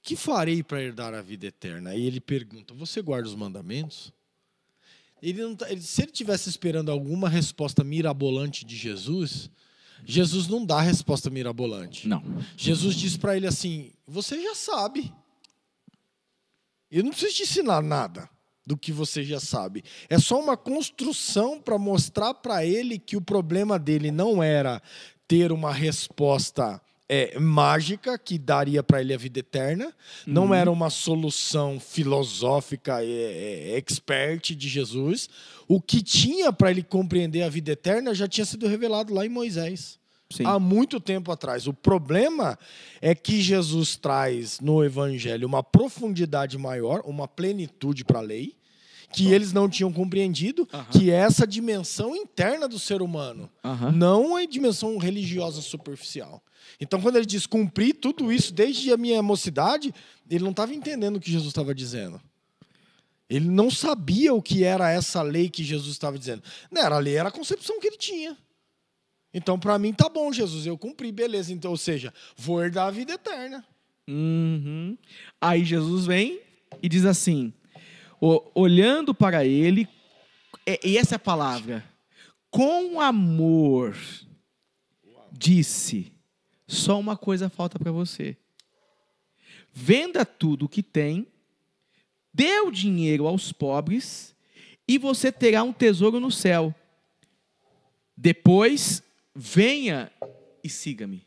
Que farei para herdar a vida eterna? E ele pergunta: você guarda os mandamentos? Se ele estivesse esperando alguma resposta mirabolante de Jesus, Jesus não dá a resposta mirabolante.
Não.
Jesus diz para ele assim: você já sabe. Eu não preciso te ensinar nada do que você já sabe. É só uma construção para mostrar para ele que o problema dele não era ter uma resposta mágica que daria para ele a vida eterna, não era uma solução filosófica expert de Jesus. O que tinha para ele compreender a vida eterna já tinha sido revelado lá em Moisés. Sim. Há muito tempo atrás. O problema é que Jesus traz no Evangelho uma profundidade maior, uma plenitude para a lei, que eles não tinham compreendido, que é essa dimensão interna do ser humano, não a dimensão religiosa superficial. Então, quando ele diz cumprir tudo isso desde a minha mocidade, ele não estava entendendo o que Jesus estava dizendo. Ele não sabia o que era essa lei que Jesus estava dizendo. Não era a lei, era a concepção que ele tinha. Então, para mim, tá bom, Jesus, eu cumpri, beleza. Então, ou seja, vou herdar a vida eterna.
Aí Jesus vem e diz assim, olhando para ele, e essa é a palavra, com amor, disse: só uma coisa falta para você. Venda tudo o que tem, dê o dinheiro aos pobres, e você terá um tesouro no céu. Depois, venha e siga-me.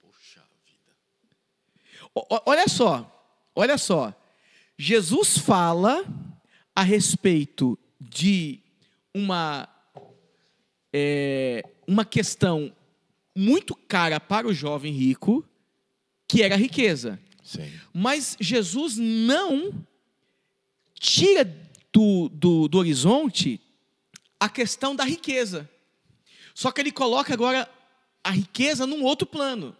Poxa vida.
Olha só. Jesus fala a respeito de uma questão muito cara para o jovem rico, que era a riqueza.
Sim.
Mas Jesus não tira do horizonte a questão da riqueza. Só que ele coloca agora a riqueza num outro plano.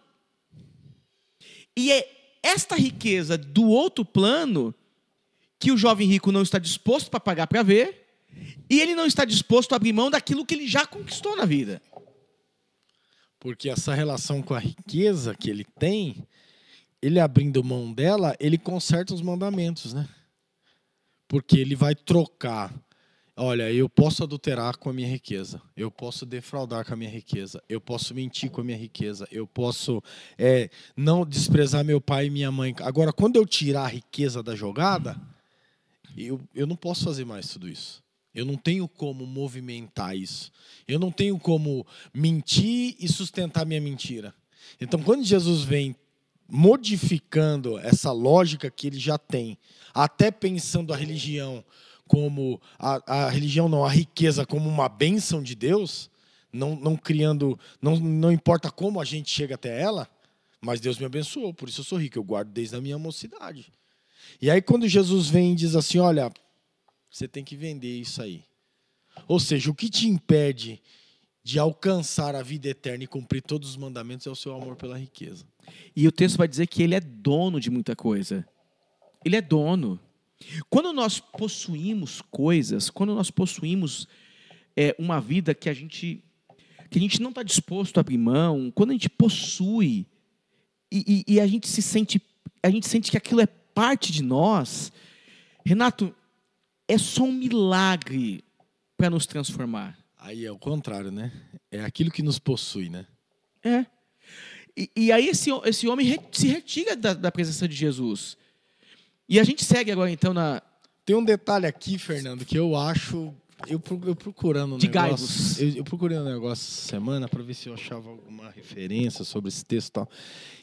E é esta riqueza do outro plano que o jovem rico não está disposto para pagar para ver, e ele não está disposto a abrir mão daquilo que ele já conquistou na vida.
Porque essa relação com a riqueza que ele tem, ele abrindo mão dela, ele conserta os mandamentos, né? Porque ele vai trocar. Olha, eu posso adulterar com a minha riqueza, eu posso defraudar com a minha riqueza, eu posso mentir com a minha riqueza, eu posso não desprezar meu pai e minha mãe. Agora, quando eu tirar a riqueza da jogada, eu não posso fazer mais tudo isso. Eu não tenho como movimentar isso. Eu não tenho como mentir e sustentar minha mentira. Então, quando Jesus vem modificando essa lógica que ele já tem, até pensando a religião como a religião não, a riqueza como uma bênção de Deus, não criando, não importa como a gente chega até ela, mas Deus me abençoou, por isso eu sou rico, eu guardo desde a minha mocidade. E aí quando Jesus vem e diz assim, olha, você tem que vender isso aí. Ou seja, o que te impede de alcançar a vida eterna e cumprir todos os mandamentos é o seu amor pela riqueza.
E o texto vai dizer que ele é dono de muita coisa. Ele é dono. Quando nós possuímos coisas, quando nós possuímos uma vida que a gente não está disposto a abrir mão, quando a gente possui e a gente sente que aquilo é parte de nós, Renato, é só um milagre para nos transformar.
Aí é o contrário, né? É aquilo que nos possui, né?
É. E aí esse homem se retira da presença de Jesus. E a gente segue agora, então, na...
Tem um detalhe aqui, Fernando, que eu acho... Eu procurando um negócio... Eu procurei um negócio essa semana para ver se eu achava alguma referência sobre esse texto e tal.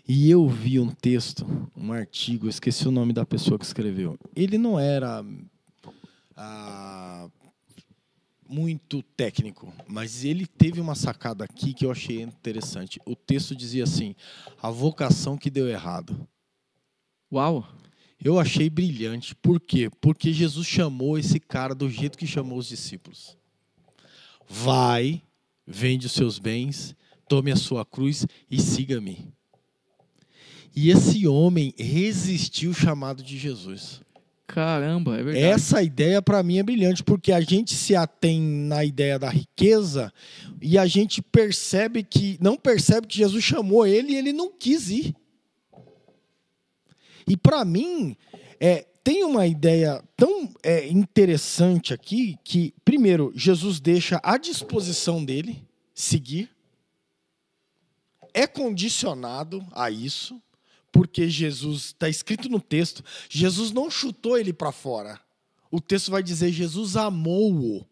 E eu vi um texto, um artigo, eu esqueci o nome da pessoa que escreveu. Ele não era muito técnico, mas ele teve uma sacada aqui que eu achei interessante. O texto dizia assim, a vocação que deu errado.
Uau!
Eu achei brilhante. Por quê? Porque Jesus chamou esse cara do jeito que chamou os discípulos. Vai, vende os seus bens, tome a sua cruz e siga-me. E esse homem resistiu o chamado de Jesus.
Caramba, é verdade.
Essa ideia para mim é brilhante, porque a gente se atém na ideia da riqueza e a gente não percebe que Jesus chamou ele e ele não quis ir. E para mim, tem uma ideia tão interessante aqui que, primeiro, Jesus deixa à disposição dele seguir. É condicionado a isso, porque Jesus, está escrito no texto, Jesus não chutou ele para fora. O texto vai dizer, Jesus amou-o.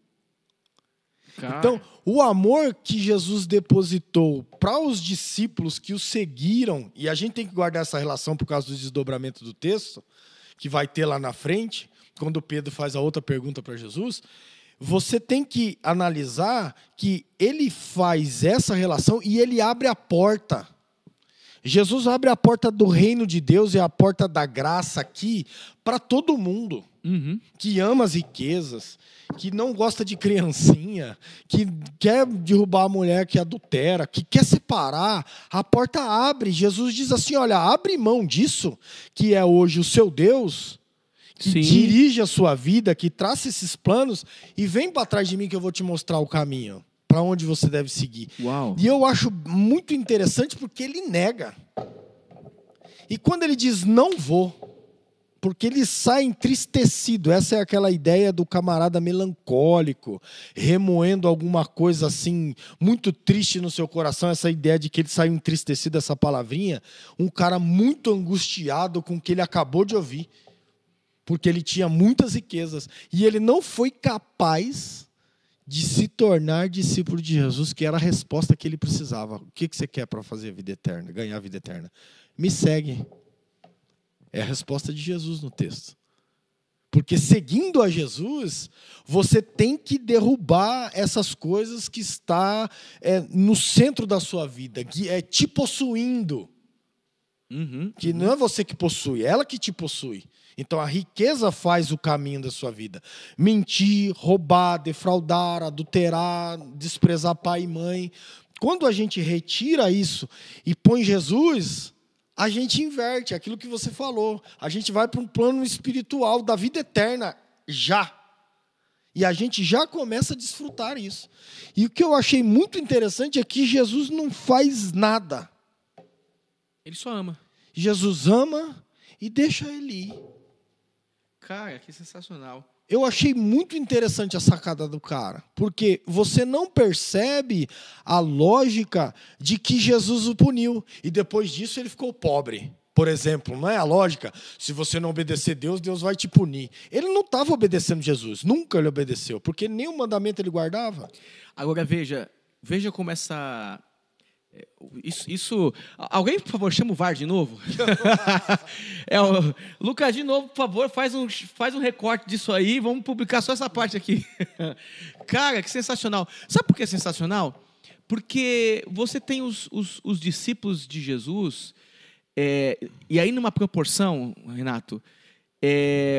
Então, o amor que Jesus depositou para os discípulos que o seguiram, e a gente tem que guardar essa relação por causa do desdobramento do texto, que vai ter lá na frente, quando Pedro faz a outra pergunta para Jesus, você tem que analisar que ele faz essa relação e ele abre a porta. Jesus abre a porta do reino de Deus e a porta da graça aqui para todo mundo.
Uhum.
Que ama as riquezas, que não gosta de criancinha, que quer derrubar a mulher que adultera, que quer separar, a porta abre. Jesus diz assim, olha, abre mão disso, que é hoje o seu Deus, que
Sim.
dirige a sua vida, que traça esses planos, e vem para trás de mim que eu vou te mostrar o caminho, para onde você deve seguir.
Uau.
E eu acho muito interessante porque ele nega. E quando ele diz, não vou, porque ele sai entristecido. Essa é aquela ideia do camarada melancólico, remoendo alguma coisa assim, muito triste no seu coração, essa ideia de que ele saiu entristecido, essa palavrinha, um cara muito angustiado com o que ele acabou de ouvir, porque ele tinha muitas riquezas, e ele não foi capaz de se tornar discípulo de Jesus, que era a resposta que ele precisava. O que você quer para fazer a vida eterna, ganhar a vida eterna? Me segue. É a resposta de Jesus no texto. Porque seguindo a Jesus, você tem que derrubar essas coisas que está no centro da sua vida, que é te possuindo. Que não é você que possui, é ela que te possui. Então a riqueza faz o caminho da sua vida. Mentir, roubar, defraudar, adulterar, desprezar pai e mãe. Quando a gente retira isso e põe Jesus, a gente inverte aquilo que você falou. A gente vai para um plano espiritual da vida eterna já. E a gente já começa a desfrutar isso. E o que eu achei muito interessante é que Jesus não faz nada.
Ele só ama.
Jesus ama e deixa ele ir.
Cara, que sensacional.
Eu achei muito interessante a sacada do cara, porque você não percebe a lógica de que Jesus o puniu, e depois disso ele ficou pobre. Por exemplo, não é a lógica? Se você não obedecer Deus, Deus vai te punir. Ele não estava obedecendo Jesus, nunca ele obedeceu, porque nenhum mandamento ele guardava.
Agora veja como alguém, por favor, chama o VAR de novo. Lucas, de novo, por favor, faz um recorte disso aí. Vamos publicar só essa parte aqui. Cara, que sensacional. Sabe por que é sensacional? Porque você tem os discípulos de Jesus, e aí numa proporção, Renato,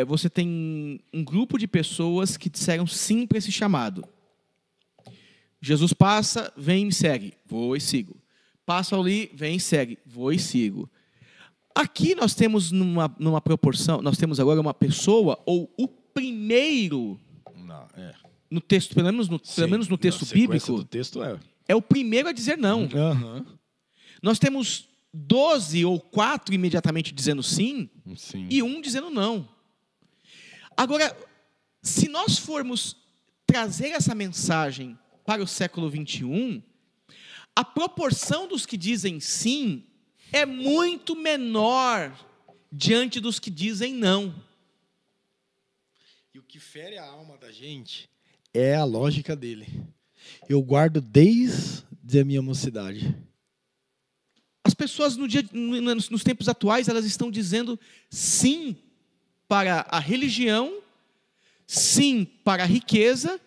você tem um grupo de pessoas que disseram sim para esse chamado. Jesus passa, vem e me segue. Vou e sigo. Passa ali, vem e segue. Vou e sigo. Aqui nós temos numa proporção, nós temos agora uma pessoa, ou o primeiro, no texto, pelo menos no texto bíblico,
do texto
é o primeiro a dizer não.
Uhum.
Nós temos 12 ou 4 imediatamente dizendo sim, e um dizendo não. Agora, se nós formos trazer essa mensagem para o século 21, a proporção dos que dizem sim é muito menor diante dos que dizem não.
E o que fere a alma da gente é a lógica dele. Eu guardo desde a minha mocidade.
As pessoas nos tempos atuais, elas estão dizendo sim para a religião, sim para a riqueza,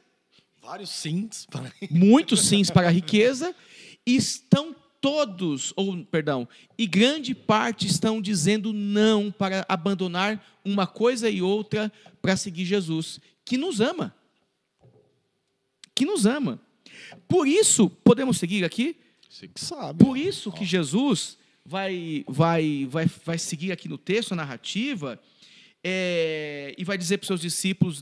vários sims,
muitos sims para a riqueza, e estão e grande parte estão dizendo não para abandonar uma coisa e outra para seguir Jesus, que nos ama. Que nos ama. Por isso, podemos seguir aqui?
Você que sabe.
Por isso que Jesus vai seguir aqui no texto, a narrativa, e vai dizer para os seus discípulos,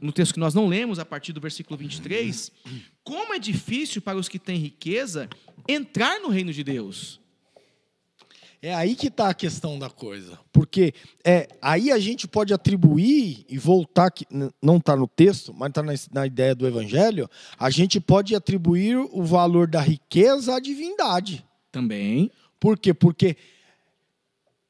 no texto que nós não lemos, a partir do versículo 23, como é difícil para os que têm riqueza entrar no reino de Deus.
É aí que está a questão da coisa. Porque aí a gente pode atribuir, e voltar, que não está no texto, mas está na ideia do Evangelho, a gente pode atribuir o valor da riqueza à divindade.
Também.
Por quê? Porque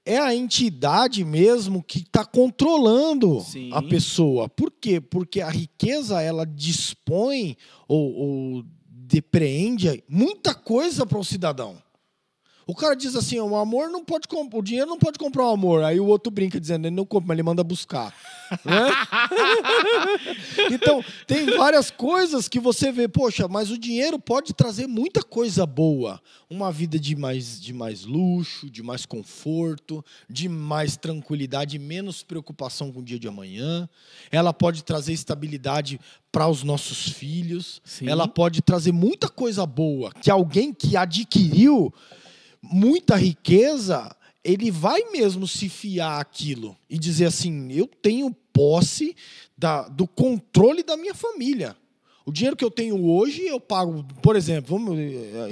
é a entidade mesmo que está controlando a pessoa. Por quê? Porque a riqueza, ela dispõe ou depreende muita coisa para o cidadão. O cara diz assim, o dinheiro não pode comprar o amor. Aí o outro brinca dizendo, ele não compra, mas ele manda buscar. Né? Então, tem várias coisas que você vê, poxa, mas o dinheiro pode trazer muita coisa boa. Uma vida de mais luxo, de mais conforto, de mais tranquilidade, menos preocupação com o dia de amanhã. Ela pode trazer estabilidade para os nossos filhos. Sim. Ela pode trazer muita coisa boa, que alguém que adquiriu muita riqueza, ele vai mesmo se fiar àquilo e dizer assim, eu tenho posse do controle da minha família. O dinheiro que eu tenho hoje, eu pago, por exemplo, vamos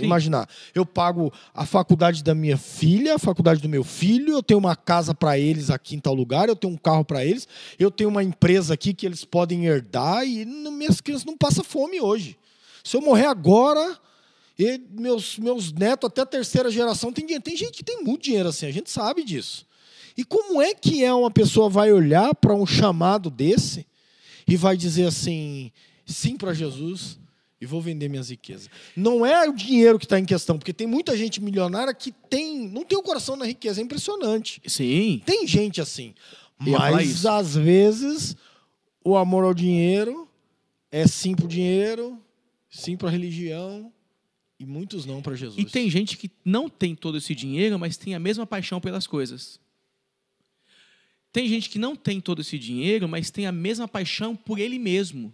imaginar, eu pago a faculdade da minha filha, a faculdade do meu filho, eu tenho uma casa para eles aqui em tal lugar, eu tenho um carro para eles, eu tenho uma empresa aqui que eles podem herdar e minhas crianças não passam fome hoje. Se eu morrer agora, e meus netos, até a terceira geração, tem dinheiro. Tem gente que tem muito dinheiro assim, a gente sabe disso. E como é que uma pessoa vai olhar para um chamado desse e vai dizer assim, sim para Jesus e vou vender minhas riquezas? Não é o dinheiro que está em questão, porque tem muita gente milionária que não tem o coração na riqueza, é impressionante.
Sim.
Tem gente assim. Mas, às vezes, o amor ao dinheiro é sim para o dinheiro, sim para a religião, e muitos não para Jesus.
E tem gente que não tem todo esse dinheiro, mas tem a mesma paixão pelas coisas. Tem gente que não tem todo esse dinheiro, mas tem a mesma paixão por ele mesmo.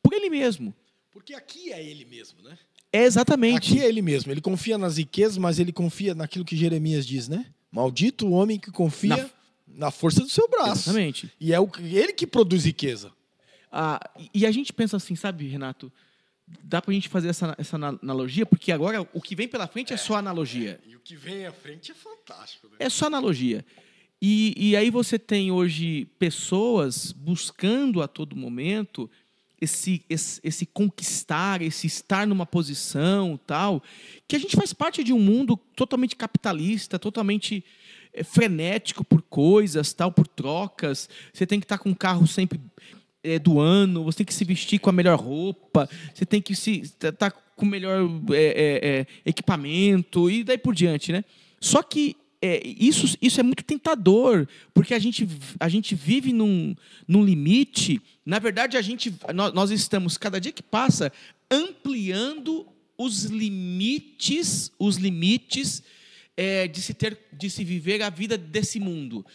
Por ele mesmo.
Porque aqui é ele mesmo, né?
É exatamente.
Aqui é ele mesmo. Ele confia nas riquezas, mas ele confia naquilo que Jeremias diz, né? Maldito o homem que confia na força do seu braço.
Exatamente.
E é ele que produz riqueza.
E a gente pensa assim, sabe, Renato? Dá pra gente fazer essa analogia, porque agora o que vem pela frente é só analogia.
E o que vem à frente é fantástico. Né?
É só analogia. E aí você tem hoje pessoas buscando a todo momento esse conquistar, esse estar numa posição, tal, que a gente faz parte de um mundo totalmente capitalista, totalmente frenético por coisas, tal, por trocas. Você tem que estar com um carro sempre do ano, você tem que se vestir com a melhor roupa, você tem que estar com o melhor equipamento e daí por diante, né? Só que isso é muito tentador, porque a gente vive num limite. Na verdade, nós estamos, cada dia que passa, ampliando os limites de se viver a vida desse mundo.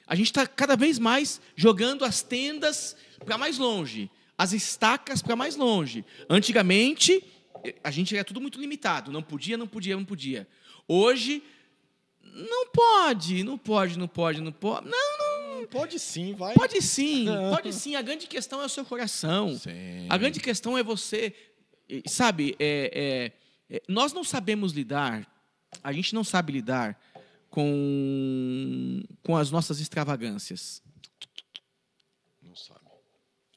A gente está cada vez mais jogando as tendas para mais longe, as estacas para mais longe. Antigamente, a gente era tudo muito limitado. Não podia. Hoje, não pode. Não.
Pode sim, vai.
Pode sim. A grande questão é o seu coração.
Sim.
A grande questão é você, sabe, nós não sabemos lidar, a gente não sabe lidar com as nossas extravagâncias.
Não sabe.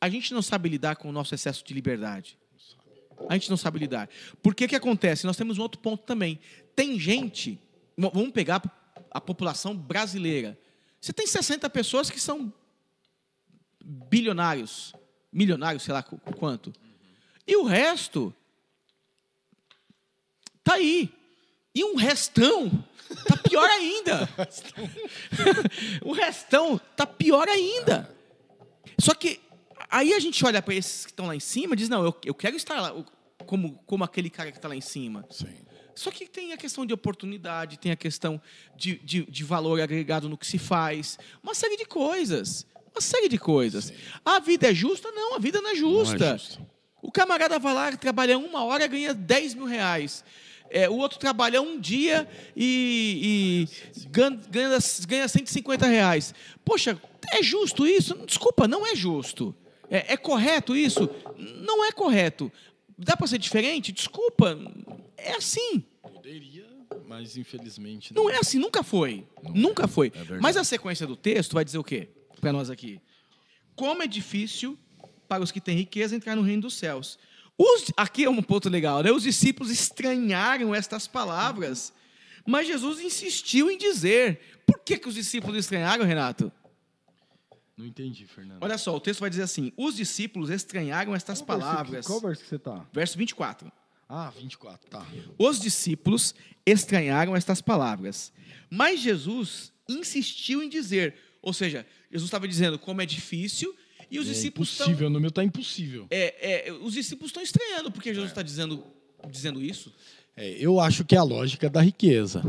A gente não sabe lidar com o nosso excesso de liberdade. A gente não sabe lidar. Por que acontece? Nós temos um outro ponto também. Tem gente, vamos pegar a população brasileira. Você tem 60 pessoas que são bilionários, milionários, sei lá quanto. E o resto tá aí. E um restão tá pior ainda. O restão tá pior ainda. Só que aí a gente olha para esses que estão lá em cima e diz, não, eu quero estar lá como aquele cara que está lá em cima.
Sim.
Só que tem a questão de oportunidade, tem a questão de valor agregado no que se faz. Uma série de coisas. Sim. A vida é justa? Não, a vida não é justa.
Não é justa.
O camarada vai lá, trabalha 1 hora, ganha 10 mil reais. O outro trabalha um dia e ganha 150 reais. Poxa, é justo isso? Desculpa, não é justo. É correto isso? Não é correto. Dá para ser diferente? Desculpa, é assim.
Poderia, mas infelizmente
não é assim, nunca foi. Nunca foi.
É
Mas a sequência do texto vai dizer o quê para nós aqui? Como é difícil para os que têm riqueza entrar no reino dos céus. Aqui é um ponto legal, né? Os discípulos estranharam estas palavras, mas Jesus insistiu em dizer. Por que os discípulos estranharam, Renato?
Não entendi, Fernando.
Olha só, o texto vai dizer assim: os discípulos estranharam estas palavras.
Qual verso que você está?
Verso 24.
Ah, 24, tá.
Os discípulos estranharam estas palavras, mas Jesus insistiu em dizer. Ou seja, Jesus estava dizendo como é difícil. E os discípulos estão...
Impossível, no meu está impossível.
Os discípulos estão estranhando, porque Jesus está dizendo isso.
Eu acho que é a lógica da riqueza.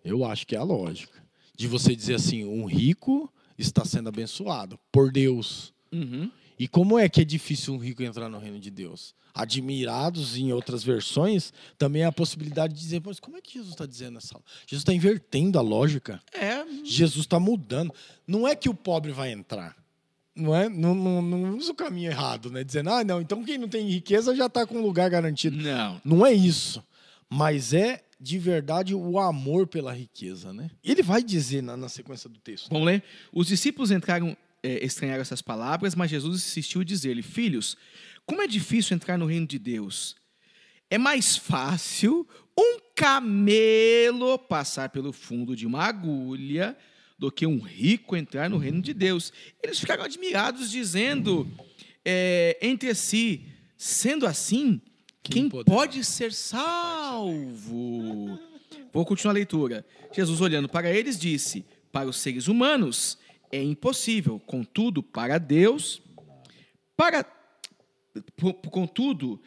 Eu acho que é a lógica. De você dizer assim, um rico está sendo abençoado por Deus.
Uhum.
E como é que é difícil um rico entrar no reino de Deus? Admirados, em outras versões, também há a possibilidade de dizer, mas como é que Jesus está dizendo essa? Jesus está invertendo a lógica. Jesus está mudando. Não é que o pobre vai entrar. Não usa o caminho errado, né? Dizendo, não, então quem não tem riqueza já está com um lugar garantido. Não é isso. Mas é, de verdade, o amor pela riqueza, né? Ele vai dizer na sequência do texto.
Vamos ler? Os discípulos estranharam essas palavras, mas Jesus insistiu em dizer-lhe, filhos, como é difícil entrar no reino de Deus. É mais fácil um camelo passar pelo fundo de uma agulha do que um rico entrar no reino de Deus. Eles ficaram admirados, dizendo entre si, sendo assim, quem pode ser salvo? Vou continuar a leitura. Jesus, olhando para eles, disse, para os seres humanos é impossível, contudo, para Deus, contudo,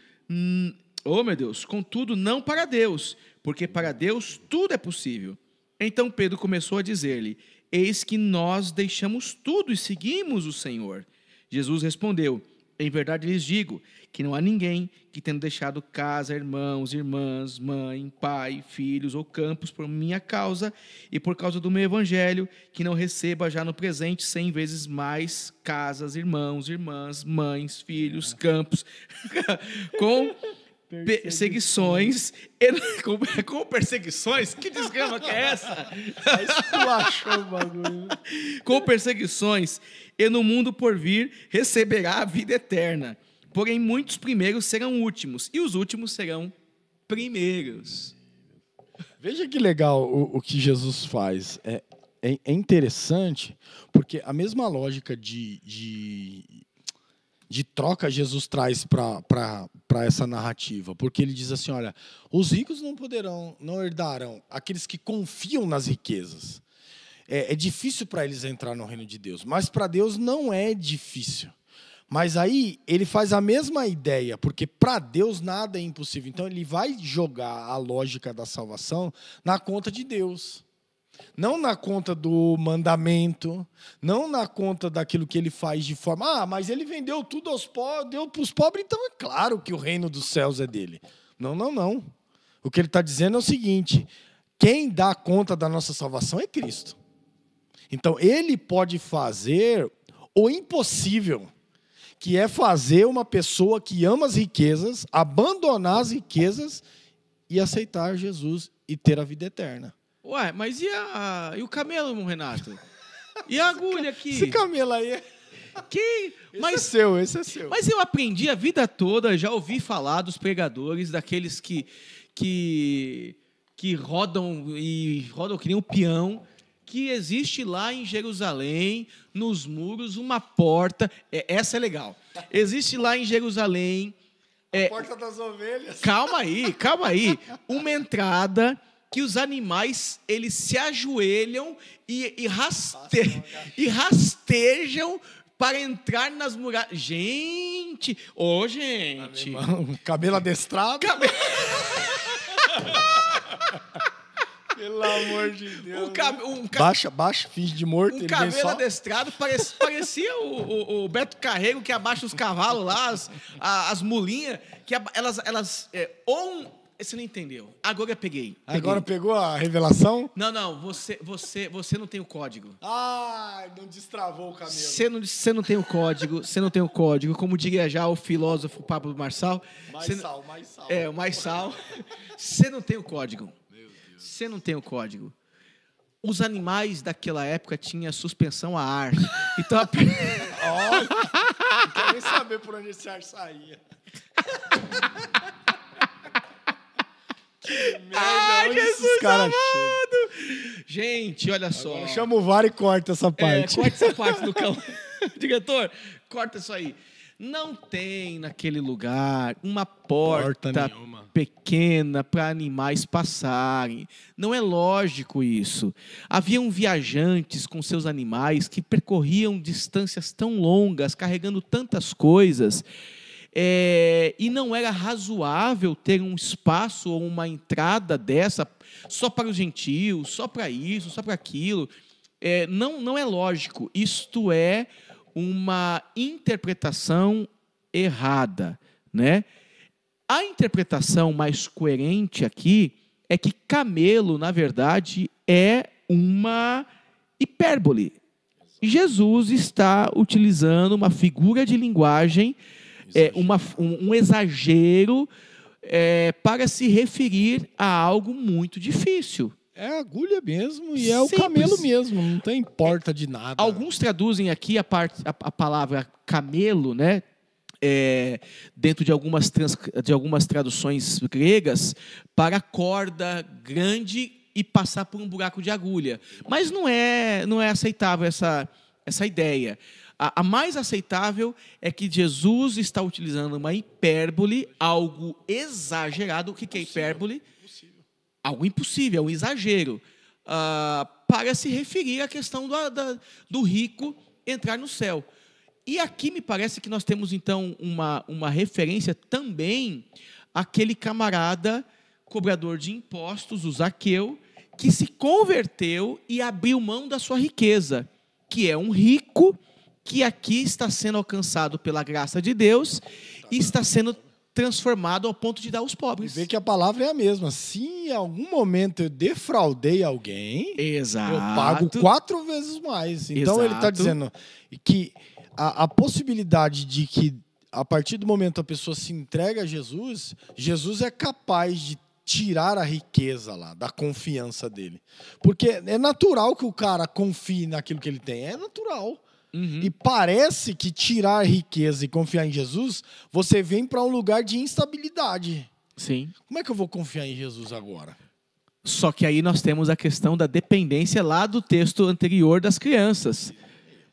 não para Deus, porque para Deus tudo é possível. Então Pedro começou a dizer-lhe, eis que nós deixamos tudo e seguimos o Senhor. Jesus respondeu, em verdade lhes digo, que não há ninguém que, tendo deixado casa, irmãos, irmãs, mãe, pai, filhos ou campos por minha causa e por causa do meu evangelho, que não receba já no presente 100 vezes mais casas, irmãos, irmãs, mães, filhos, campos, com perseguições. Com perseguições? Que desgrama que é essa?
Esculachou o bagulho.
Com perseguições, e no mundo por vir receberá a vida eterna. Porém, muitos primeiros serão últimos, e os últimos serão primeiros.
Veja que legal o que Jesus faz. É interessante, porque a mesma lógica de troca Jesus traz para essa narrativa. Porque ele diz assim, olha, os ricos não herdarão, aqueles que confiam nas riquezas. É difícil para eles entrar no reino de Deus, mas para Deus não é difícil. Mas aí ele faz a mesma ideia, porque para Deus nada é impossível. Então ele vai jogar a lógica da salvação na conta de Deus. Não na conta do mandamento, não na conta daquilo que ele faz de forma... mas ele vendeu tudo aos pobres, deu para os pobres, então é claro que o reino dos céus é dele. Não. O que ele está dizendo é o seguinte, quem dá conta da nossa salvação é Cristo. Então ele pode fazer o impossível, que é fazer uma pessoa que ama as riquezas, abandonar as riquezas e aceitar Jesus e ter a vida eterna.
Ué, mas e o camelo, Renato? E a agulha aqui?
Esse camelo aí... Esse é seu.
Mas eu aprendi a vida toda, já ouvi falar dos pregadores, daqueles que rodam que nem um peão, que existe lá em Jerusalém, nos muros, uma porta... essa é legal. Existe lá em Jerusalém...
A porta das ovelhas.
Calma aí. Uma entrada... que os animais, eles se ajoelham e rastejam para entrar nas muralhas. Gente!
Cabelo adestrado? Pelo amor de Deus. Baixa, finge de morto.
Um cabelo adestrado, parecia o Beto Carreiro, que abaixa os cavalos lá, as mulinhas, que elas você não entendeu. Agora eu peguei.
Agora pegou a revelação?
Não. Você não tem o código.
Não destravou o camelo.
Você não tem o código. Você não tem o código. Como diria já o filósofo Pablo Marçal.
Mais sal.
O mais sal. Você não tem o código. Você não tem o código. Os animais daquela época tinham suspensão a ar. Então...
Olha, não quero nem saber por onde esse ar saía.
Jesus amado! Gente, olha só.
Agora chama o VAR e corta essa parte.
Corta essa parte do cão. Diretor, corta isso aí. Não tem naquele lugar uma porta pequena para animais passarem. Não é lógico isso. Haviam viajantes com seus animais que percorriam distâncias tão longas, carregando tantas coisas. E não era razoável ter um espaço ou uma entrada dessa só para os gentios, só para isso, só para aquilo. Não é lógico. Isto é uma interpretação errada, né? A interpretação mais coerente aqui é que camelo, na verdade, é uma hipérbole. Jesus está utilizando uma figura de linguagem, um exagero para se referir a algo muito difícil.
É agulha mesmo e é o camelo mesmo, não tem porta de nada.
Alguns traduzem aqui a palavra camelo, né? Dentro de algumas traduções gregas, para corda grande e passar por um buraco de agulha. Mas não é aceitável essa ideia. A mais aceitável é que Jesus está utilizando uma hipérbole, algo exagerado. O que é hipérbole? Algo impossível, é um exagero, para se referir à questão do rico entrar no céu. E aqui me parece que nós temos, então, uma referência também àquele camarada cobrador de impostos, o Zaqueu, que se converteu e abriu mão da sua riqueza, que é um rico que aqui está sendo alcançado pela graça de Deus e está sendo transformado ao ponto de dar aos pobres.
Vê que a palavra é a mesma. Se em algum momento eu defraudei alguém,
exato,
eu pago 4 vezes mais. Então ele está dizendo que a possibilidade de que a partir do momento a pessoa se entrega a Jesus, Jesus é capaz de tirar a riqueza lá, da confiança dele. Porque é natural que o cara confie naquilo que ele tem. É natural. E parece que tirar riqueza e confiar em Jesus, você vem para um lugar de instabilidade.
Sim.
Como é que eu vou confiar em Jesus agora?
Só que aí nós temos a questão da dependência lá do texto anterior das crianças.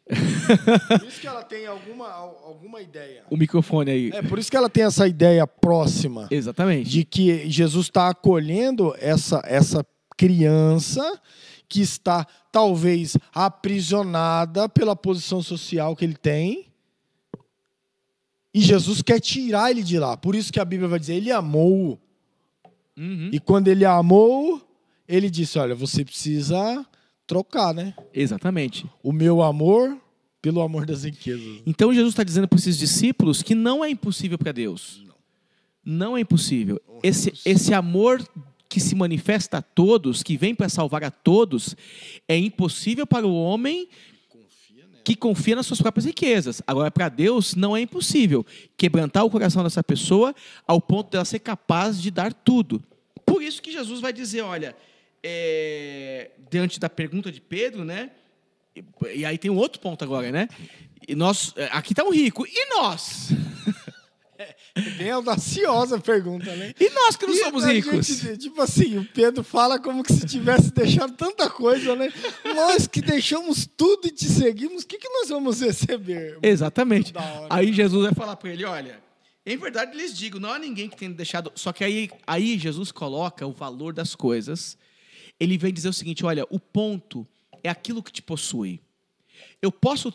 Por isso que ela tem alguma ideia.
O microfone aí.
Por isso que ela tem essa ideia próxima.
Exatamente.
De que Jesus está acolhendo essa criança que está, talvez, aprisionada pela posição social que ele tem. E Jesus quer tirar ele de lá. Por isso que a Bíblia vai dizer, ele amou. E quando ele amou, ele disse, olha, você precisa trocar, né?
Exatamente.
O meu amor pelo amor das riquezas.
Então Jesus está dizendo para esses discípulos que não é impossível para Deus. Não é impossível. Esse amor que se manifesta a todos, que vem para salvar a todos, é impossível para o homem que confia nas suas próprias riquezas. Agora, para Deus, não é impossível quebrantar o coração dessa pessoa ao ponto dela ser capaz de dar tudo. Por isso que Jesus vai dizer, olha, diante da pergunta de Pedro, né? E aí tem um outro ponto agora, né? E nós, aqui está um rico. E nós?
Bem audaciosa a pergunta, né?
E nós que não somos ricos?
Gente, tipo assim, o Pedro fala como que se tivesse deixado tanta coisa, né? Nós que deixamos tudo e te seguimos, o que nós vamos receber?
Exatamente. Aí Jesus vai falar para ele, olha, em verdade lhes digo, não há ninguém que tenha deixado... Só que aí Jesus coloca o valor das coisas. Ele vem dizer o seguinte, olha, o ponto é aquilo que te possui. Eu posso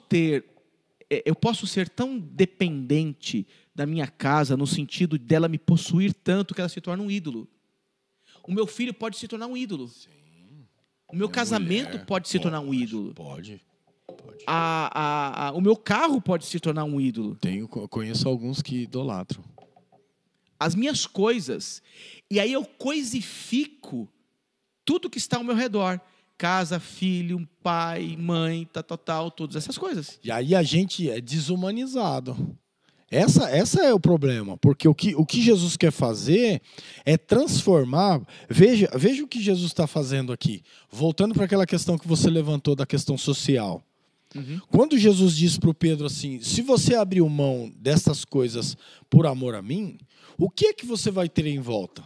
ser tão dependente da minha casa, no sentido dela me possuir tanto que ela se torna um ídolo. O meu filho pode se tornar um ídolo. Sim. O meu casamento pode se tornar um ídolo.
Pode.
O meu carro pode se tornar um ídolo.
Conheço alguns que idolatram.
As minhas coisas. E aí eu coisifico tudo que está ao meu redor. Casa, filho, pai, mãe, tal, todas essas coisas.
E aí a gente é desumanizado. Essa é o problema, porque o que Jesus quer fazer é transformar. Veja o que Jesus está fazendo aqui. Voltando para aquela questão que você levantou da questão social. Quando Jesus diz para o Pedro assim, se você abriu mão dessas coisas por amor a mim, o que é que você vai ter em volta?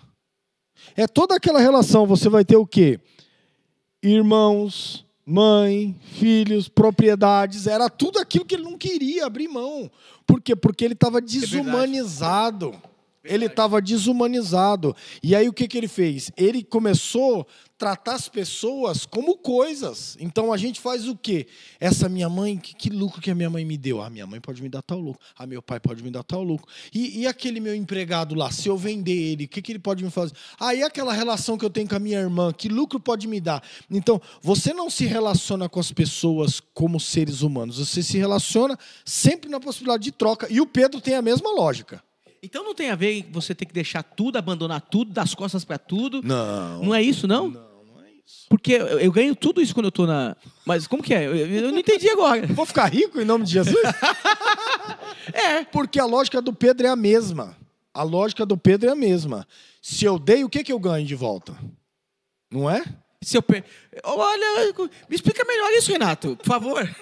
É toda aquela relação, você vai ter o quê? Irmãos, mãe, filhos, propriedades, era tudo aquilo que ele não queria abrir mão. Por quê? Porque ele estava desumanizado. Ele estava desumanizado. E aí o que ele fez? Ele começou a tratar as pessoas como coisas. Então a gente faz o quê? Essa minha mãe, que lucro que a minha mãe me deu? Minha mãe pode me dar tal lucro. Meu pai pode me dar tal lucro. E aquele meu empregado lá, se eu vender ele, o que ele pode me fazer? E aquela relação que eu tenho com a minha irmã, que lucro pode me dar? Então, você não se relaciona com as pessoas como seres humanos. Você se relaciona sempre na possibilidade de troca. E o Pedro tem a mesma lógica.
Então não tem a ver você ter que deixar tudo, abandonar tudo, dar as costas para tudo?
Não.
Não é isso, não?
Não é isso.
Porque eu ganho tudo isso quando eu estou na... Mas como que é? Eu não entendi agora.
Vou ficar rico em nome de Jesus? Porque a lógica do Pedro é a mesma. A lógica do Pedro é a mesma. Se eu dei, o que eu ganho de volta? Não é?
Olha, me explica melhor isso, Renato, por favor.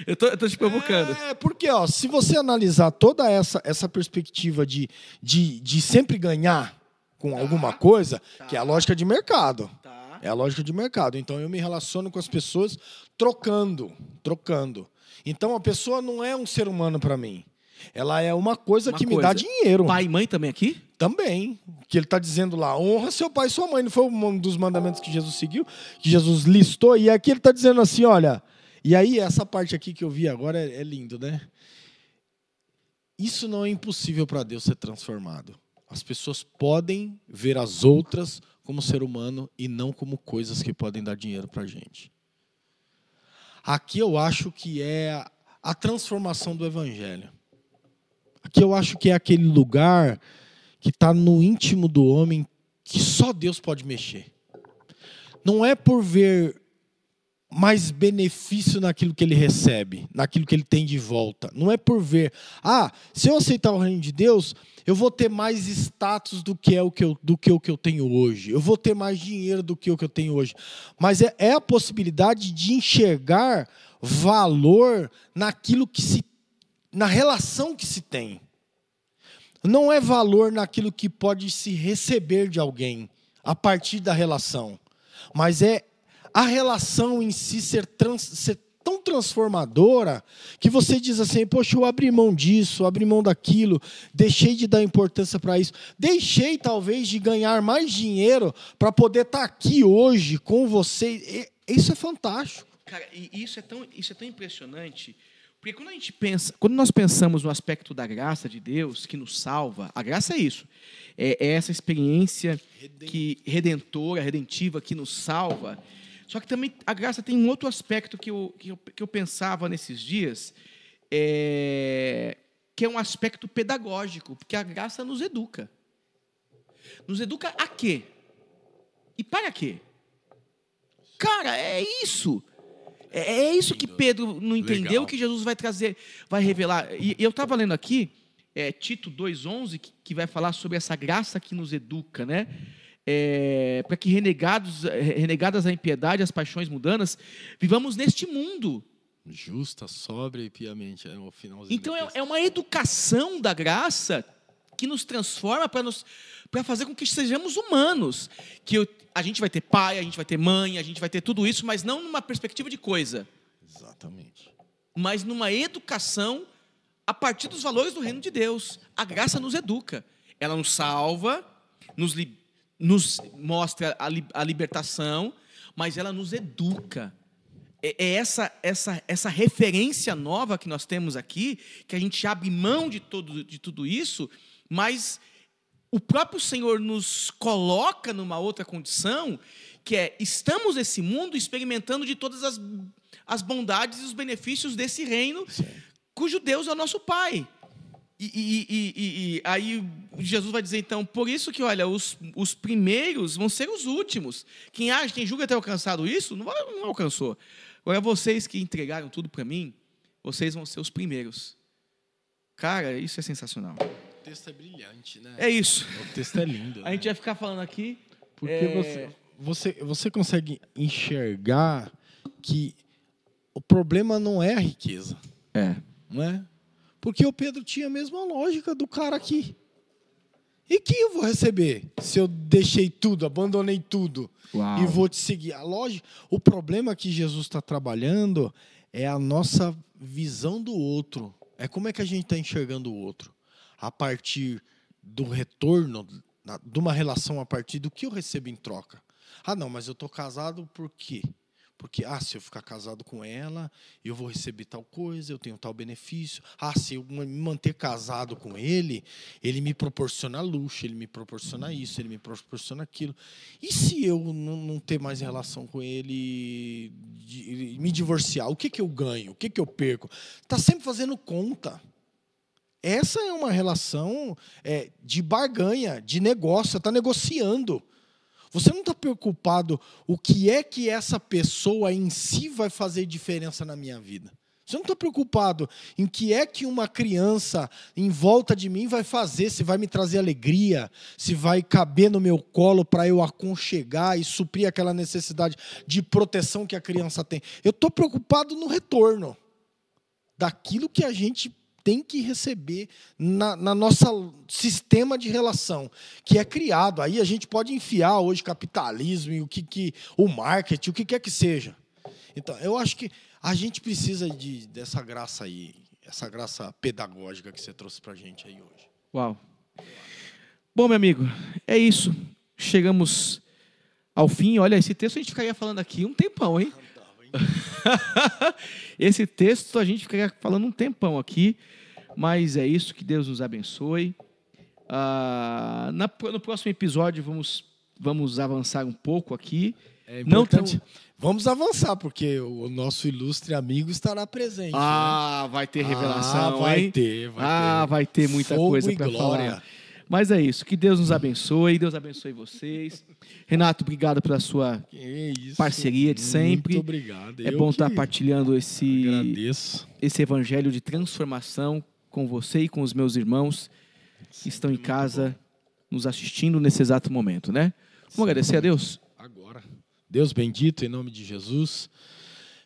Eu tô te provocando.
Porque se você analisar toda essa perspectiva de sempre ganhar com alguma coisa, que é a lógica de mercado. É a lógica de mercado. Então eu me relaciono com as pessoas trocando. Então a pessoa não é um ser humano para mim. Ela é uma coisa que me dá dinheiro.
Pai e mãe também aqui?
Também. Que ele está dizendo lá, honra seu pai e sua mãe. Não foi um dos mandamentos que Jesus seguiu, que Jesus listou. E aqui ele está dizendo assim, olha... E aí, essa parte aqui que eu vi agora é lindo, né? Isso não é impossível para Deus ser transformado. As pessoas podem ver as outras como ser humano e não como coisas que podem dar dinheiro para a gente. Aqui eu acho que é a transformação do Evangelho. Aqui eu acho que é aquele lugar que está no íntimo do homem que só Deus pode mexer. Não é por ver mais benefício naquilo que ele recebe, naquilo que ele tem de volta. Não é por ver, se eu aceitar o reino de Deus, Eu vou ter mais status do que o que eu tenho hoje. Eu vou ter mais dinheiro do que o que eu tenho hoje. Mas é a possibilidade de enxergar valor naquilo na relação que se tem. Não é valor naquilo que pode se receber de alguém a partir da relação. Mas é a relação em si ser tão transformadora que você diz assim, poxa, eu abri mão disso, abri mão daquilo, deixei de dar importância para isso, deixei talvez de ganhar mais dinheiro para poder estar aqui hoje com você. Isso é fantástico.
Cara, e isso é tão impressionante, porque quando nós pensamos no aspecto da graça de Deus que nos salva, a graça é isso, é essa experiência redentiva que nos salva. Só que também a graça tem um outro aspecto que eu pensava nesses dias, que é um aspecto pedagógico, porque a graça nos educa. Nos educa a quê? E para quê? Cara, é isso. É isso que Pedro não entendeu, que Jesus vai trazer, vai revelar. E eu estava lendo aqui, Tito 2,11, que vai falar sobre essa graça que nos educa, né? Para que renegadas a impiedade, as paixões mundanas, vivamos neste mundo.
Justa, sóbria e piamente. O finalzinho.
Então é uma educação da graça que nos transforma para fazer com que sejamos humanos. Que a gente vai ter pai, a gente vai ter mãe, a gente vai ter tudo isso, mas não numa perspectiva de coisa.
Exatamente.
Mas numa educação a partir dos valores do reino de Deus. A graça nos educa. Ela nos salva, nos mostra a libertação, mas ela nos educa. É essa referência nova que nós temos aqui, que a gente abre mão de tudo isso, mas o próprio Senhor nos coloca numa outra condição, que estamos nesse mundo experimentando de todas as bondades e os benefícios desse reino, sim, cujo Deus é o nosso Pai. E aí Jesus vai dizer, então, por isso que, olha, os primeiros vão ser os últimos. Quem julga ter alcançado isso, não alcançou. Agora, vocês que entregaram tudo para mim, vocês vão ser os primeiros. Cara, isso é sensacional.
O texto é brilhante, né?
É isso.
O texto é lindo.
A gente vai ficar falando aqui.
Porque você consegue enxergar que o problema não é a riqueza. Não é? Porque o Pedro tinha a mesma lógica do cara aqui. E que eu vou receber se eu deixei tudo, abandonei tudo? Uau. E vou te seguir? A lógica, o problema que Jesus está trabalhando é a nossa visão do outro. É como é que a gente está enxergando o outro. A partir do retorno, de uma relação a partir do que eu recebo em troca. Ah, não, mas eu estou casado por quê? Porque, se eu ficar casado com ela, eu vou receber tal coisa, eu tenho tal benefício. Se eu me manter casado com ele me proporciona luxo, ele me proporciona isso, ele me proporciona aquilo. E se eu não ter mais relação com ele, me divorciar, o que eu ganho? O que eu perco? Está sempre fazendo conta. Essa é uma relação de barganha, de negócio, você está negociando. Você não está preocupado o que é que essa pessoa em si vai fazer diferença na minha vida. Você não está preocupado em que é que uma criança em volta de mim vai fazer, se vai me trazer alegria, se vai caber no meu colo para eu aconchegar e suprir aquela necessidade de proteção que a criança tem. Eu estou preocupado no retorno daquilo que a gente tem que receber na nosso sistema de relação, que é criado. Aí a gente pode enfiar hoje capitalismo e o marketing, o que quer que seja. Então, eu acho que a gente precisa dessa graça aí, essa graça pedagógica que você trouxe para a gente aí hoje.
Uau. Bom, meu amigo, é isso. Chegamos ao fim. Olha, esse texto a gente ficaria falando aqui um tempão, hein? Esse texto a gente ficaria falando um tempão aqui, mas é isso, que Deus nos abençoe. No próximo episódio vamos avançar um pouco aqui.
É importante. Vamos avançar, porque o nosso ilustre amigo estará presente.
Né? Vai ter revelação,
vai
hein?
Ter.
Vai ter muita
Fogo
coisa
para
falar. Mas é isso, que Deus nos abençoe, Deus abençoe vocês. Renato, obrigado pela sua parceria de sempre.
Muito obrigado.
É bom estar partilhando esse evangelho de transformação com você e com os meus irmãos. que estão em casa nos assistindo nesse exato momento, né? Vamos agradecer a Deus?
Agora. Deus bendito, em nome de Jesus.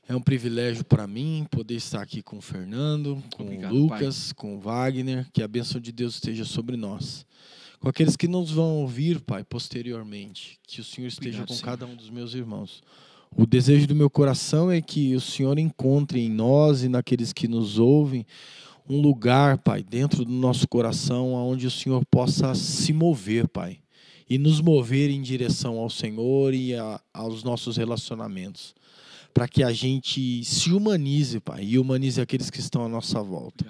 É um privilégio para mim poder estar aqui com o Fernando, com o Lucas, Pai, com o Wagner. Que a bênção de Deus esteja sobre nós. Com aqueles que nos vão ouvir, Pai, posteriormente. Que o Senhor esteja com cada um dos meus irmãos. O desejo do meu coração é que o Senhor encontre em nós e naqueles que nos ouvem um lugar, Pai, dentro do nosso coração, onde o Senhor possa se mover, Pai, e nos mover em direção ao Senhor e aos nossos relacionamentos, para que a gente se humanize, Pai, e humanize aqueles que estão à nossa volta.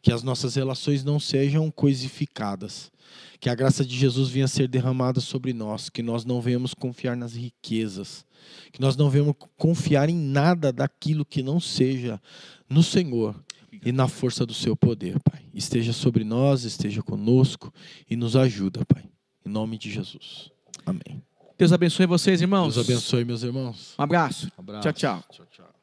Que as nossas relações não sejam coisificadas, que a graça de Jesus venha a ser derramada sobre nós, que nós não venhamos confiar nas riquezas, que nós não venhamos confiar em nada daquilo que não seja no Senhor e na força do seu poder, Pai. Esteja sobre nós, esteja conosco e nos ajuda, Pai. Em nome de Jesus. Amém.
Deus abençoe vocês, irmãos.
Deus abençoe, meus irmãos.
Um abraço.
Abraço.
Tchau, tchau.
Tchau, tchau.